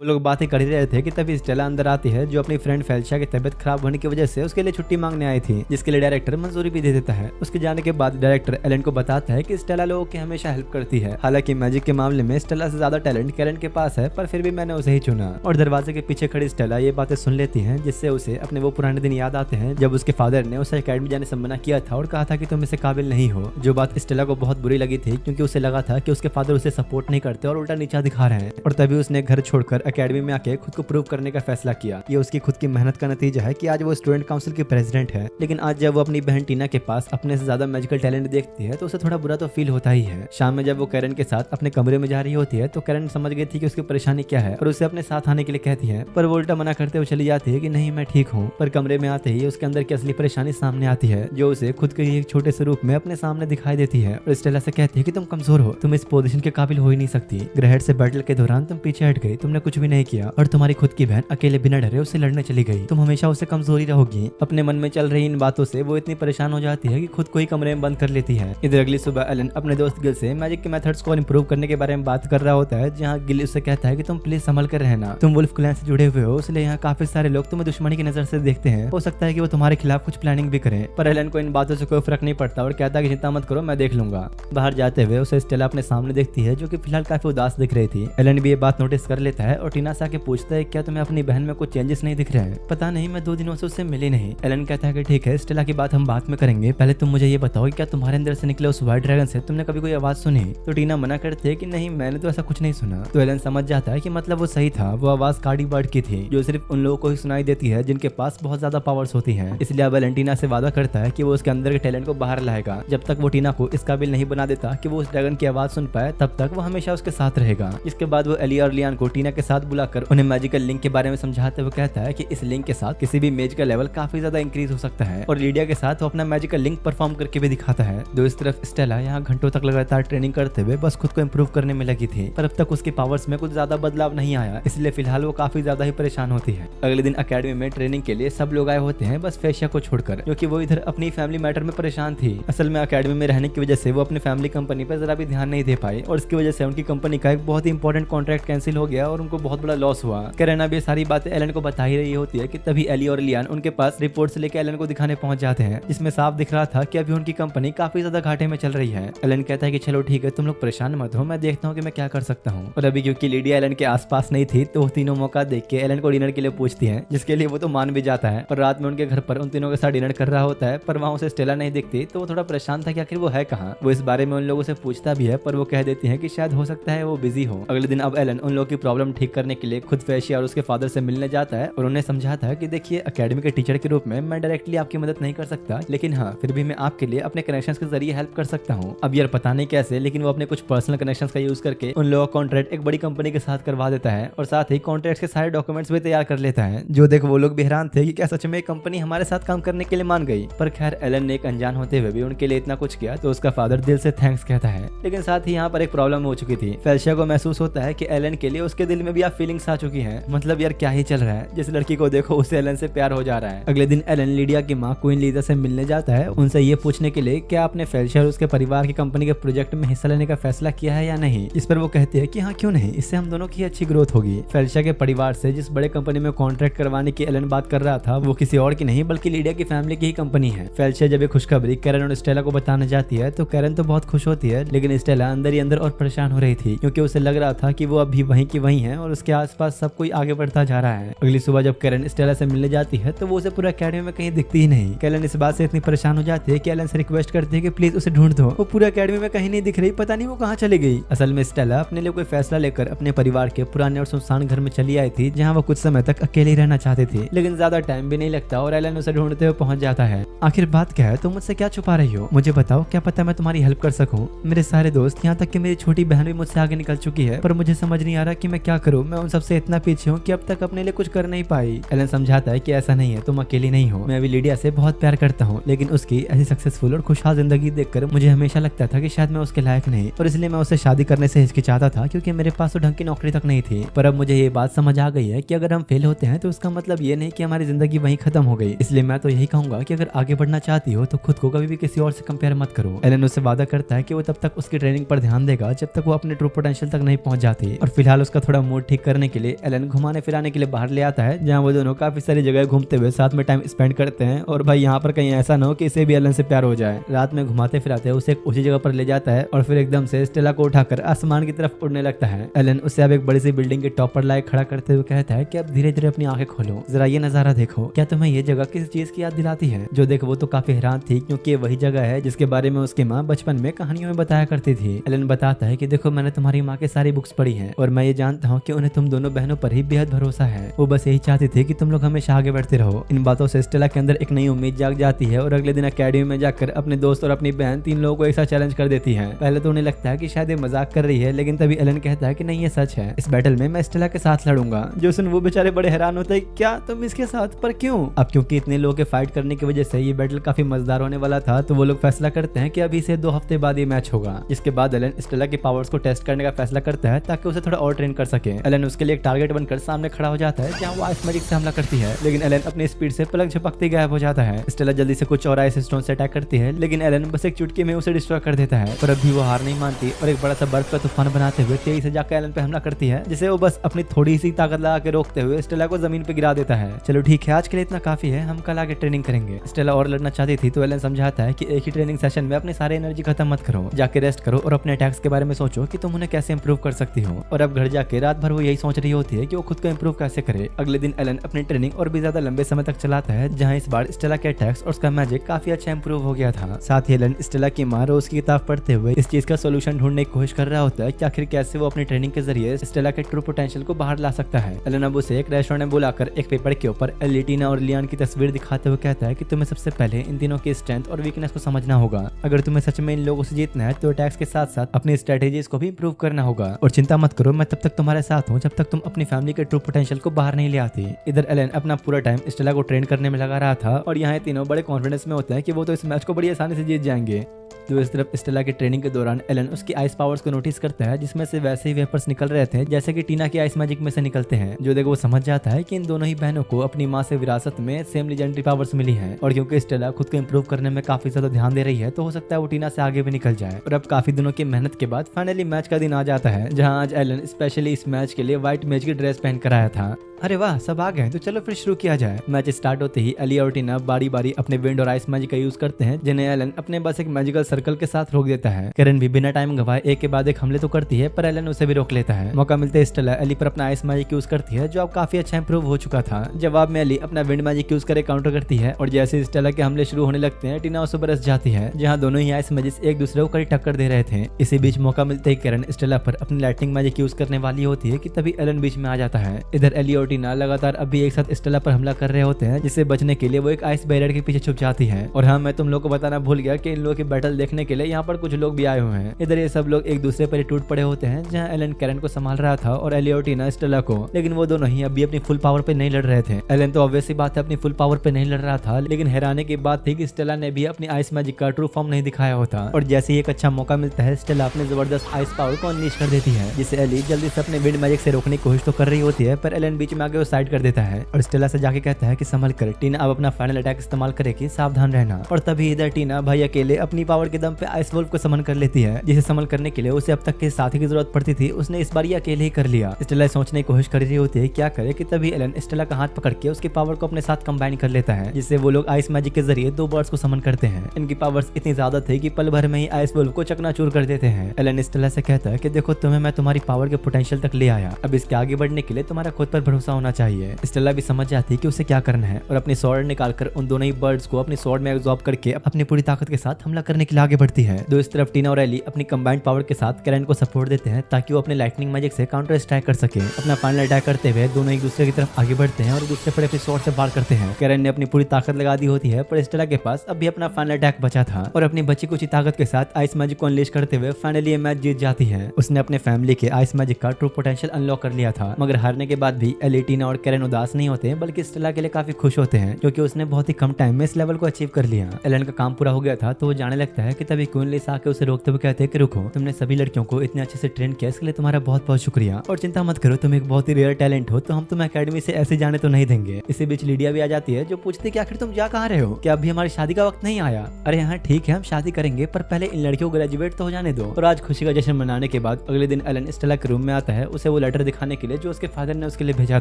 वो लोग बातें कर ही रहे थे कि तभी स्टेला अंदर आती है जो अपनी फ्रेंड फेलिशिया की तबीयत खराब होने की वजह से उसके लिए छुट्टी मांगने आई थी, जिसके लिए डायरेक्टर मंजूरी भी दे देता है। उसके जाने के बाद डायरेक्टर एलन को बताता है कि स्टेला लोगों की हमेशा हेल्प करती है। हालांकि मैजिक के मामले में स्टेला से ज्यादा टैलेंट कैरन के पास है, पर फिर भी मैंने उसे ही चुना। और दरवाजे के पीछे खड़ी स्टेला ये बातें सुन लेती है जिससे उसे अपने वो पुराने दिन याद आते हैं जब उसके फादर ने उसे अकेडमी जाने से मना किया था और कहा था कि तुम इसे काबिल नहीं हो। जो बात स्टेला को बहुत बुरी लगी थी क्योंकि उसे लगा था कि उसके फादर उसे सपोर्ट नहीं करते और उल्टा नीचा दिखा रहे हैं। और तभी उसने घर छोड़कर अकेडमी में आके खुद को प्रूव करने का फैसला किया। ये उसकी खुद की मेहनत का नतीजा है कि आज वो स्टूडेंट काउंसिल की प्रेसिडेंट है। लेकिन आज जब वो अपनी बहन टीना के पास अपने से ज्यादा मैजिकल टैलेंट देखती है तो उसे थोड़ा बुरा तो फील होता ही है। शाम में जब वो कैरन के साथ अपने कमरे में जा रही होती है तो कैरन समझ गई थी कि उसकी परेशानी क्या है और उसे अपने साथ आने के लिए कहती है, पर वो उल्टा मना करते हुए चली जाती है कि नहीं मैं ठीक हूँ। पर कमरे में आते ही उसके अंदर की असली परेशानी सामने आती है जो उसे खुद के एक छोटे से रूप में अपने सामने दिखाई देती है और स्टेला से कहती है कि तुम कमजोर हो, तुम इस पोजीशन के काबिल हो ही नहीं सकती। ग्रहण से बैटल के दौरान तुम पीछे हट गई, तुमने कुछ भी नहीं किया और तुम्हारी खुद की बहन अकेले बिना डरे उससे लड़ने चली गई। तुम हमेशा उसे कमजोरी रहोगी। अपने मन में चल रही इन बातों से वो इतनी परेशान हो जाती है कि खुद को ही कमरे में बंद कर लेती है। इधर अगली सुबह एलन अपने दोस्त गिल से मैजिक के मेथड्स को इंप्रूव करने के बारे में बात कर रहा होता है, जहाँ गिल उससे कहता है कि तुम प्लीज संभल कर रहना, तुम वुल्फ क्लैन से जुड़े हुए हो, इसलिए यहाँ काफी सारे लोग तुम्हें दुश्मनी की नजर से देखते हैं, हो सकता है कि वो तुम्हारे खिलाफ कुछ प्लानिंग भी करें। पर एलन को इन बातों से कोई फर्क नहीं पड़ता और कहता है कि चिंता मत करो, मैं देख लूंगा। बाहर जाते हुए उसे स्टेला अपने सामने देखती है जो कि फिलहाल काफी उदास दिख रही थी। एलन भी ये बात नोटिस कर लेता है और टीना से आके पूछता है क्या तुम्हें अपनी बहन में कुछ चेंजेस नहीं दिख रहे हैं? पता नहीं, मैं 2 दिनों से उससे मिली नहीं। एलन कहता है कि ठीक है, स्टेला की बात हम बाद में करेंगे, पहले तुम मुझे ये बताओ कि क्या तुम्हारे अंदर से निकले उस व्हाइट ड्रैगन से तुमने कभी कोई आवाज सुनी? तो टीना मना करती है कि नहीं, मैंने तो ऐसा कुछ नहीं सुना। तो एलन समझ जाता है कि मतलब वो सही था, वो आवाज कार्डी बर्ड की थी जो सिर्फ उन लोगों को ही सुनाई देती है जिनके पास बहुत ज्यादा पावर्स होती हैं। इसलिए अब एलन टीना से वादा करता है कि वो उसके अंदर के टैलेंट को बाहर लाएगा। जब तक वो टीना को इस काबिल नहीं बना देता कि वो उस ड्रैगन की आवाज सुन पाए तब तक वो हमेशा उसके साथ रहेगा। इसके बाद वो एली और लियान को टीना के साथ बुलाकर उन्हें मैजिकल लिंक के बारे में समझाते हुए कहता है कि इस लिंक के साथ किसी भी मेज का लेवल काफी ज्यादा इंक्रीज हो सकता है और लीडिया के साथ वो अपना मैजिकल लिंक परफॉर्म करके भी दिखाता है। इस तरफ स्टेला यहाँ घंटों तक लगातार ट्रेनिंग करते हुए बस खुद को इम्प्रूव करने में लगी थी, पर अब तक उसकी पावर्स में कुछ ज्यादा बदलाव नहीं आया, इसलिए फिलहाल वो काफी ज्यादा ही परेशान होती है। अगले दिन अकेडमी में ट्रेनिंग के लिए सब लोग आए होते हैं बस फेशिया को छोड़कर, क्योंकि वो इधर अपनी फैमिली मैटर में परेशान थी। असल में अकेडमी में रहने की वजह से वो अपनी फैमिली कंपनी पर जरा भी ध्यान नहीं दे पाई और इसकी वजह से उनकी कंपनी का एक बहुत ही इंपॉर्टेंट कॉन्ट्रैक्ट कैंसिल हो गया और उनको बहुत बड़ा लॉस हुआ। कैरन अब ये सारी बातें एलन को बता ही रही होती है कि तभी एली और लियान उनके पास रिपोर्ट्स लेके एलन को दिखाने पहुंच जाते हैं, जिसमें साफ दिख रहा था कि अभी उनकी कंपनी काफी ज्यादा घाटे में चल रही है। एलन कहता है कि चलो ठीक है, तुम लोग परेशान मत हो, मैं देखता हूँ कि मैं क्या कर सकता हूँ। और अभी क्योंकि लीडिया एलन के आसपास नहीं थी तो वो तीनों मौका देख के एलन को डिनर के लिए पूछती है, जिसके लिए वो तो मान भी जाता है और रात में उनके घर पर उन तीनों के साथ डिनर कर रहा होता है। पर वहाँ उसे स्टेला नहीं दिखती तो वो थोड़ा परेशान था कि आखिर वो है कहाँ। वो इस बारे में उन लोगों से पूछता भी है पर वो कह देती है कि शायद हो सकता है वो बिजी हो। अगले दिन अब एलन उन लोगों की प्रॉब्लम ठीक करने के लिए खुद फेशिया और उसके फादर से मिलने जाता है और उन्हें समझाता है कि देखिए, अकेडमी के टीचर के रूप में मैं डायरेक्टली आपकी मदद नहीं कर सकता, लेकिन हाँ फिर भी मैं आपके लिए अपने कनेक्शंस के जरिए हेल्प कर सकता हूँ। अब यार पता नहीं कैसे, लेकिन वो अपने कुछ पर्सनल कनेक्शंस का यूज करके उन लोगों का कॉन्ट्रैक्ट एक बड़ी कंपनी के साथ करवा देता है और साथ ही कॉन्ट्रैक्ट के सारे डॉक्यूमेंट्स भी तैयार कर लेता है। जो देख वो लोग भी हैरान थे कि क्या सच में एक कंपनी हमारे साथ काम करने के लिए मान गई। पर खैर एलन ने एक अनजान होते हुए भी उनके लिए इतना कुछ किया तो उसका फादर दिल से थैंक्स कहता है। लेकिन साथ ही यहाँ पर एक प्रॉब्लम हो चुकी थी। फेलिशिया को महसूस होता है कि एलन के लिए उसके दिल में भी आप फीलिंग्स आ चुकी हैं। मतलब यार क्या ही चल रहा है, जिस लड़की को देखो उसे एलन से प्यार हो जा रहा है। अगले दिन एलन लीडिया की माँ क्वीन लीजा से मिलने जाता है, उनसे ये पूछने के लिए क्या आपने फेलिशिया और उसके परिवार की कंपनी के प्रोजेक्ट में हिस्सा लेने का फैसला किया है या नहीं। इस पर वो कहती है कि हाँ क्यों नहीं, इससे हम दोनों की अच्छी ग्रोथ होगी। फेलिशिया के परिवार से जिस बड़े कंपनी में कॉन्ट्रैक्ट करवाने की एलन बात कर रहा था वो किसी और की नहीं बल्कि लीडिया की फैमिली की ही कंपनी है। फेलिशिया जब ये खुशखबरी कैरन और स्टेला को बताने जाती है तो कैरन तो बहुत खुश होती है, लेकिन स्टेला अंदर ही अंदर और परेशान हो रही थी क्योंकि उसे लग रहा था कि वो अभी वहीं की वहीं है और उसके आसपास सब कोई आगे बढ़ता जा रहा है। अगली सुबह जब कैरन स्टेला से मिलने जाती है तो वो उसे पूरा अकेडमी में कहीं दिखती ही नहीं। कैरन इस बात से इतनी परेशान हो जाती है कि एलन से रिक्वेस्ट करती है कि प्लीज उसे ढूंढ दो, वो पूरा अकेडमी में कहीं नहीं दिख रही, पता नहीं वो कहाँ चली गई। असल में स्टेला अपने लिए कोई फैसला लेकर अपने परिवार के पुराने और सुनसान घर में चली आई थी जहाँ वो कुछ समय तक अकेले रहना चाहती थी, लेकिन ज्यादा टाइम भी नहीं लगता और एलन उसे ढूंढते हुए पहुंच जाता है। आखिर बात क्या है, तुम मुझसे क्या छुपा रही हो, मुझे बताओ, क्या पता मैं तुम्हारी हेल्प कर सकूं। मेरे सारे दोस्त यहाँ तक कि मेरी छोटी बहन भी मुझसे आगे निकल चुकी है, पर मुझे समझ नहीं आ रहा कि मैं क्या करूं। मैं उन सबसे इतना पीछे हूँ कि अब तक अपने लिए कुछ कर नहीं पाई। एलन समझाता है कि ऐसा नहीं है, तुम अकेली नहीं हो, मैं अभी लीडिया से बहुत प्यार करता हूँ, लेकिन उसकी ऐसी सक्सेसफुल और खुशहाल जिंदगी देखकर मुझे हमेशा लगता था कि शायद मैं उसके लायक नहीं और इसलिए मैं उससे शादी करने से हिचकिचाता था क्योंकि मेरे पास तो ढंग की नौकरी तक नहीं थी। पर अब मुझे ये बात समझ आ गई है कि अगर हम फेल होते हैं तो उसका मतलब ये नहीं कि हमारी जिंदगी वहीं खत्म हो गई। इसलिए मैं तो यही कहूंगा कि अगर आगे बढ़ना चाहती हो तो खुद को कभी भी किसी और से कंपेयर मत करो। एलन उससे वादा करता है कि वो तब तक उसकी ट्रेनिंग पर ध्यान देगा जब तक वो अपने ट्रू पोटेंशियल तक नहीं पहुंच जाती। और फिलहाल उसका थोड़ा मूड ठीक करने के लिए एलन घुमाने फिराने के लिए बाहर ले आता है, जहाँ वो दोनों काफी सारी जगह घूमते हुए साथ में टाइम स्पेंड करते हैं। और भाई यहाँ पर कहीं ऐसा ना हो कि इसे भी एलन से प्यार हो जाए। रात में घुमाते फिराते उसे एक ऊंची जगह पर ले जाता है और फिर एकदम से स्टेला को उठाकर आसमान की तरफ उड़ने लगता है। एलन उसे अब एक बड़ी सी बिल्डिंग के टॉप पर लाए खड़ा करते हुए कहता है कि अब धीरे धीरे अपनी आंखें खोलो, जरा ये नजारा देखो, क्या तुम्हें ये जगह किसी चीज की याद दिलाती है। जो देख वो तो काफी हैरान थी क्योंकि ये वही जगह है जिसके बारे में उसकी माँ बचपन में कहानियों में बताया करती थी। एलन बताता है कि देखो, मैंने तुम्हारी माँ की सारी बुक्स पढ़ी हैं और मैं ये जानता हूँ कि उन्हें तुम दोनों बहनों पर ही बेहद भरोसा है। वो बस यही चाहती थी कि तुम लोग हमेशा आगे बढ़ते रहो। इन बातों से स्टेला के अंदर एक नई उम्मीद जाग जाती है और अगले दिन अकेडमी में जाकर अपने दोस्त और अपनी बहन तीन लोगों को एक साथ चैलेंज कर देती है। पहले तो उन्हें लगता है कि शायद ये मजाक कर रही है, लेकिन तभी एलन कहता है कि नहीं, ये सच है, इस बैटल में मैं स्टेला के साथ लड़ूंगा। जो सुन वो बेचारे बड़े हैरान होते हैं, क्या तुम इसके साथ, पर क्यों। अब क्योंकि इतने लोगों के फाइट करने की वजह से ये बैटल काफी मजेदार होने वाला था तो वो लोग फैसला करते हैं कि अभी से 2 हफ्ते बाद ये मैच होगा। जिसके बाद एलन स्टेला की पावर्स को टेस्ट करने का फैसला करता है ताकि उसे थोड़ा और ट्रेन कर सके। एलन उसके लिए एक टारगेट बनकर सामने खड़ा हो जाता है जहाँ वो आइस मैजिक से हमला करती है, लेकिन एलन अपनी स्पीड से पलक झपकते गायब हो जाता है। स्टेला जल्दी से कुछ और आइस स्टोन से अटैक करती है, लेकिन एलन बस एक चुटकी में उसे डिस्ट्रॉय कर देता है। पर अभी वो हार नहीं मानती और एक बड़ा सा बर्फ का तूफान बनाते हुए तेजी से जाकर एलन पे हमला करती है, जिसे वो बस अपनी थोड़ी सी ताकत लगा के रोकते हुए स्टेला को जमीन पे गिरा देता है। चलो ठीक है, आज के लिए इतना काफी है, हम कल आगे ट्रेनिंग करेंगे। स्टेला और लड़ना चाहती थी तो एलन समझाता है कि एक ही ट्रेनिंग सेशन में अपनी सारी एनर्जी खत्म मत करो, जाके रेस्ट करो और अपने अटैक्स के बारे में सोचो कि तुम उन्हें कैसे इंप्रूव कर सकती हो। और अब घर जाके रात भर वो यही सोच रही होती है कि वो खुद को इंप्रूव कैसे करे। अगले दिन एलन अपनी ट्रेनिंग और भी ज्यादा लंबे समय तक चलाता है, जहाँ इस बार स्टेला के अटैक्स और उसका मैजिक काफी अच्छा इंप्रूव हो गया था। साथ ही एलन स्टेला की माँ रोज की किताब पढ़ते हुए इस चीज का सोल्यूशन ढूंढने की कोशिश कर रहा होता है कि आखिर कैसे वो अपनी ट्रेनिंग के जरिए स्टेला के ट्रू पोटेंशियल को बाहर ला सकता है। एलन अब उसे एक रेस्टोरेंट में बुलाकर एक पेपर के ऊपर एलिटीना और लियान की तस्वीर दिखाते हुए कहता है कि तुम्हें सबसे पहले इन तीनों की स्ट्रेंथ और वीकनेस को समझना होगा। अगर तुम्हें सच में इन लोगों से जीतना है तो अटैक्स के साथ साथ अपनी स्ट्रेटेजीज को भी इंप्रूव करना होगा। और चिंता मत करो, मैं तब तक तुम्हारे साथ साथ हूँ जब तक तुम अपनी फैमिली के ट्रू पोटेंशियल को बाहर नहीं ले आती। इधर एलन अपना पूरा टाइम स्टेला को ट्रेन करने में लगा रहा था और यहाँ तीनों बड़े कॉन्फिडेंस में होते हैं कि वो तो इस मैच को बड़ी आसानी से जीत जाएंगे। तो इस तरफ स्टेला की ट्रेनिंग के दौरान एलन उसकी आइस पावर्स को नोटिस करता है, जिसमें से वैसे ही वेपर्स निकल रहे थे जैसे कि टीना की आइस मैजिक में से निकलते हैं। जो देखो वो समझ जाता है कि इन दोनों ही बहनों को अपनी माँ से विरासत में सेम लेजेंडरी पावर्स मिली हैं और क्योंकि स्टेला खुद को इंप्रूव करने में काफी ज्यादा ध्यान दे रही है तो हो सकता है वो टीना से आगे भी निकल जाए। और अब काफी दिनों की मेहनत के बाद फाइनली मैच का दिन आ जाता है, जहाँ आज एलन स्पेशली इस मैच के लिए व्हाइट मैच की ड्रेस पहन कर आया था। अरे वाह, सब आ गए तो चलो फिर शुरू किया जाए। मैच स्टार्ट होते ही अली और टीना बारी बारी अपने विंड और आइस मैजिक का यूज करते हैं, जिन्हें एलन अपने बस एक मैजिकल सर्कल के साथ रोक देता है। कैरन भी बिना टाइम गवाए एक के बाद एक हमले तो करती है, पर एलन उसे भी रोक लेता है। मौका मिलते ही स्टेला अली पर अपना आइस मैजिक यूज करती है, जो अब काफी अच्छा इंप्रूव हो चुका था। जवाब में अली अपना विंड मैजिक यूज करे काउंटर करती है और जैसे स्टेला के हमले शुरू होने लगते हैं टीना उसे बरस जाती है, जहाँ दोनों ही आइस मैजिक एक दूसरे को कड़ी टक्कर दे रहे थे। इसी बीच मौका मिलते ही कैरन स्टेला पर अपनी लाइटनिंग मैजिक यूज करने वाली होती है कि तभी एलन बीच में आ जाता है। इधर अली और टीना लगातार भी एक साथ स्टेला पर हमला कर रहे होते हैं, जिससे बचने के लिए वो एक आइस बैरियर के पीछे छुप जाती है। और हाँ, मैं तुम लोग को बताना भूल गया कि इन लोगों की बैटल देखने के लिए यहाँ पर कुछ लोग भी आए हुए हैं। इधर ये सब लोग एक दूसरे पर टूट पड़े होते हैं, जहाँ एलन कैरन को संभाल रहा था और एली और टीना स्टेला को, लेकिन वो दोनों ही अभी अपनी फुल पावर पे नहीं लड़ रहे थे। एलन तो ऑब्वियस सी बात है अपनी फुल पावर पे नहीं लड़ रहा था, लेकिन हैरानी की बात थी कि स्टेला ने भी अपनी आइस मैजिक का ट्रू फॉर्म नहीं दिखाया होता। और जैसे ही एक अच्छा मौका मिलता है स्टेला अपने जबरदस्त आइस पावर को अनलीश कर देती है, जिसे एली जल्दी से अपने विंड मैजिक से रोकने की कोशिश तो कर रही होती है, पर एलन बीच में आगे वो साइड कर देता है और स्टेला से जाके कहता है कि संभल कर, टीना अब अपना फाइनल अटैक इस्तेमाल करेगी, सावधान रहना। और तभी इधर टीना भाई अकेले अपनी पावर के दम पे आइस वुल्फ को समन कर लेती है, जिसे समन करने के लिए उसे अब तक के साथी की जरूरत पड़ती थी, उसने इस बार ये अकेले ही कर लिया। स्टेला सोचने की कोशिश कर रही होती है क्या करे कि तभी एलन स्टेला का हाथ पकड़ के उसकी पावर को अपने साथ कंबाइन कर लेता है, जिससे वो लोग आइस मैजिक के जरिए दो बर्ड्स को समन करते हैं। इनकी पावर्स इतनी ज्यादा थी कि पल भर में ही आइस वुल्फ को चकनाचूर कर देते हैं। एलन स्टेला से कहता है कि देखो तुम्हें मैं तुम्हारी पावर के पोटेंशियल तक ले आया, अब इसके आगे बढ़ने के लिए तुम्हारा खुद पर भरोसा होना चाहिए। स्टेला भी समझ जाती है कि उसे क्या करना है और अपनी स्वॉर्ड निकालकर उन दोनों ही बर्ड्स को अपनी स्वॉर्ड में एब्जॉर्ब करके अपनी पूरी ताकत के साथ हमला करने के लिए आगे बढ़ती है। दो इस तरफ टीना और एली अपनी कंबाइंड पावर के साथ कैरन को सपोर्ट देते हैं ताकि वो अपने लाइटनिंग मैजिक से काउंटर स्ट्राइक कर सके। अपना फाइनल अटैक करते हुए दोनों एक दूसरे की तरफ आगे बढ़ते हैं और दूसरे पर अपनी स्वॉर्ड से वार करते हैं। कैरन ने अपनी पूरी ताकत लगा दी होती है, पर स्टेला के पास अभी अपना फाइनल अटैक बचा था और अपनी बची कुछ ताकत के साथ आइस मैजिक को अनलीश करते हुए फाइनली ये मैच जीत जाती है। उसने अपने फैमिली के आइस मैजिक का ट्रू पोटेंशियल अनलॉक कर लिया था, मगर हारने के बाद भी एली, टीना और कैरन उदास नहीं होते, बल्कि स्टेला के लिए काफी खुश होते हैं क्योंकि उसने बहुत ही कम टाइम में इस लेवल को अचीव कर लिया। एलन का काम पूरा हो गया था तो वो जाने लगता है कि तभी क्वीन लिस आके उसे रोकते हुए कहते हैं कि रुको, तुमने सभी लड़कियों को इतने अच्छे से ट्रेन किया, इसके लिए तुम्हारा बहुत बहुत शुक्रिया और चिंता मत करो, तुम एक बहुत ही रेयर टैलेंट हो, तो हम तुम्हें अकेडमी से ऐसे जाने तो नहीं देंगे। इसी बीच लीडिया भी आ जाती है, जो पूछती है कि आखिर तुम जा कहाँ रहे हो, क्या अभी हमारी शादी का वक्त नहीं आया? अरे हाँ ठीक है, हम शादी करेंगे, पर पहले इन लड़कियों को ग्रेजुएट तो हो जाने दो। और आज खुशी का जश्न मनाने के बाद अगले दिन एलन स्टेला के रूम में आता है उसे वो लेटर दिखाने के लिए जो उसके फादर ने उसके लिए भेजा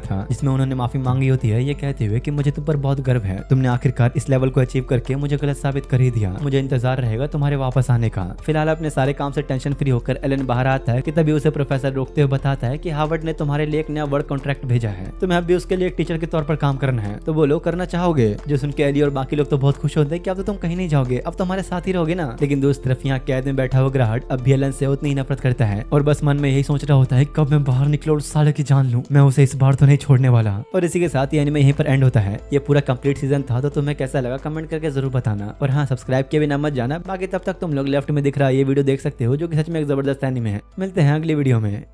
था, जिसमें उन्होंने माफी मांगी होती है, ये कहते हुए कि मुझे तुम पर बहुत गर्व है, तुमने आखिरकार इस लेवल को अचीव करके मुझे गलत साबित कर ही दिया, मुझे इंतजार रहेगा तुम्हारे वापस आने का। फिलहाल अपने सारे काम से टेंशन फ्री होकर एलन बाहर आता है कि तभी उसे प्रोफेसर रोकते हुए बताता है कि हार्वर्ड ने तुम्हारे लिए एक नया वर्क कॉन्ट्रैक्ट भेजा है, तुम्हें अब भी उसके लिए एक टीचर के तौर पर काम करना है, तो बोलो करना चाहोगे? जो सुन के एली और बाकी लोग तो बहुत खुश होते हैं कि अब तो तुम कहीं नहीं जाओगे, अब तो हमारे साथ ही रहोगे ना। लेकिन दूसरी तरफ यहाँ कैद में बैठा हुआ ग्राहट अब भी एलन से उतनी ही नफरत करता है और बस मन में यही सोच रहा होता है कब मैं बाहर निकलूं और साले की जान लूं, मैं उसे इस बार तो नहीं छोड़ने वाला। और इसी के साथ ये एनीमे यहीं पर एंड होता है। ये पूरा कंप्लीट सीजन था, तो तुम्हें कैसा लगा कमेंट करके जरूर बताना। और हाँ, सब्सक्राइब किए बिना मत जाना, बाकी तब तक तुम लोग लेफ्ट में दिख रहा है ये वीडियो देख सकते हो, जो कि सच में एक जबरदस्त एनीमे है। मिलते हैं अगली वीडियो में।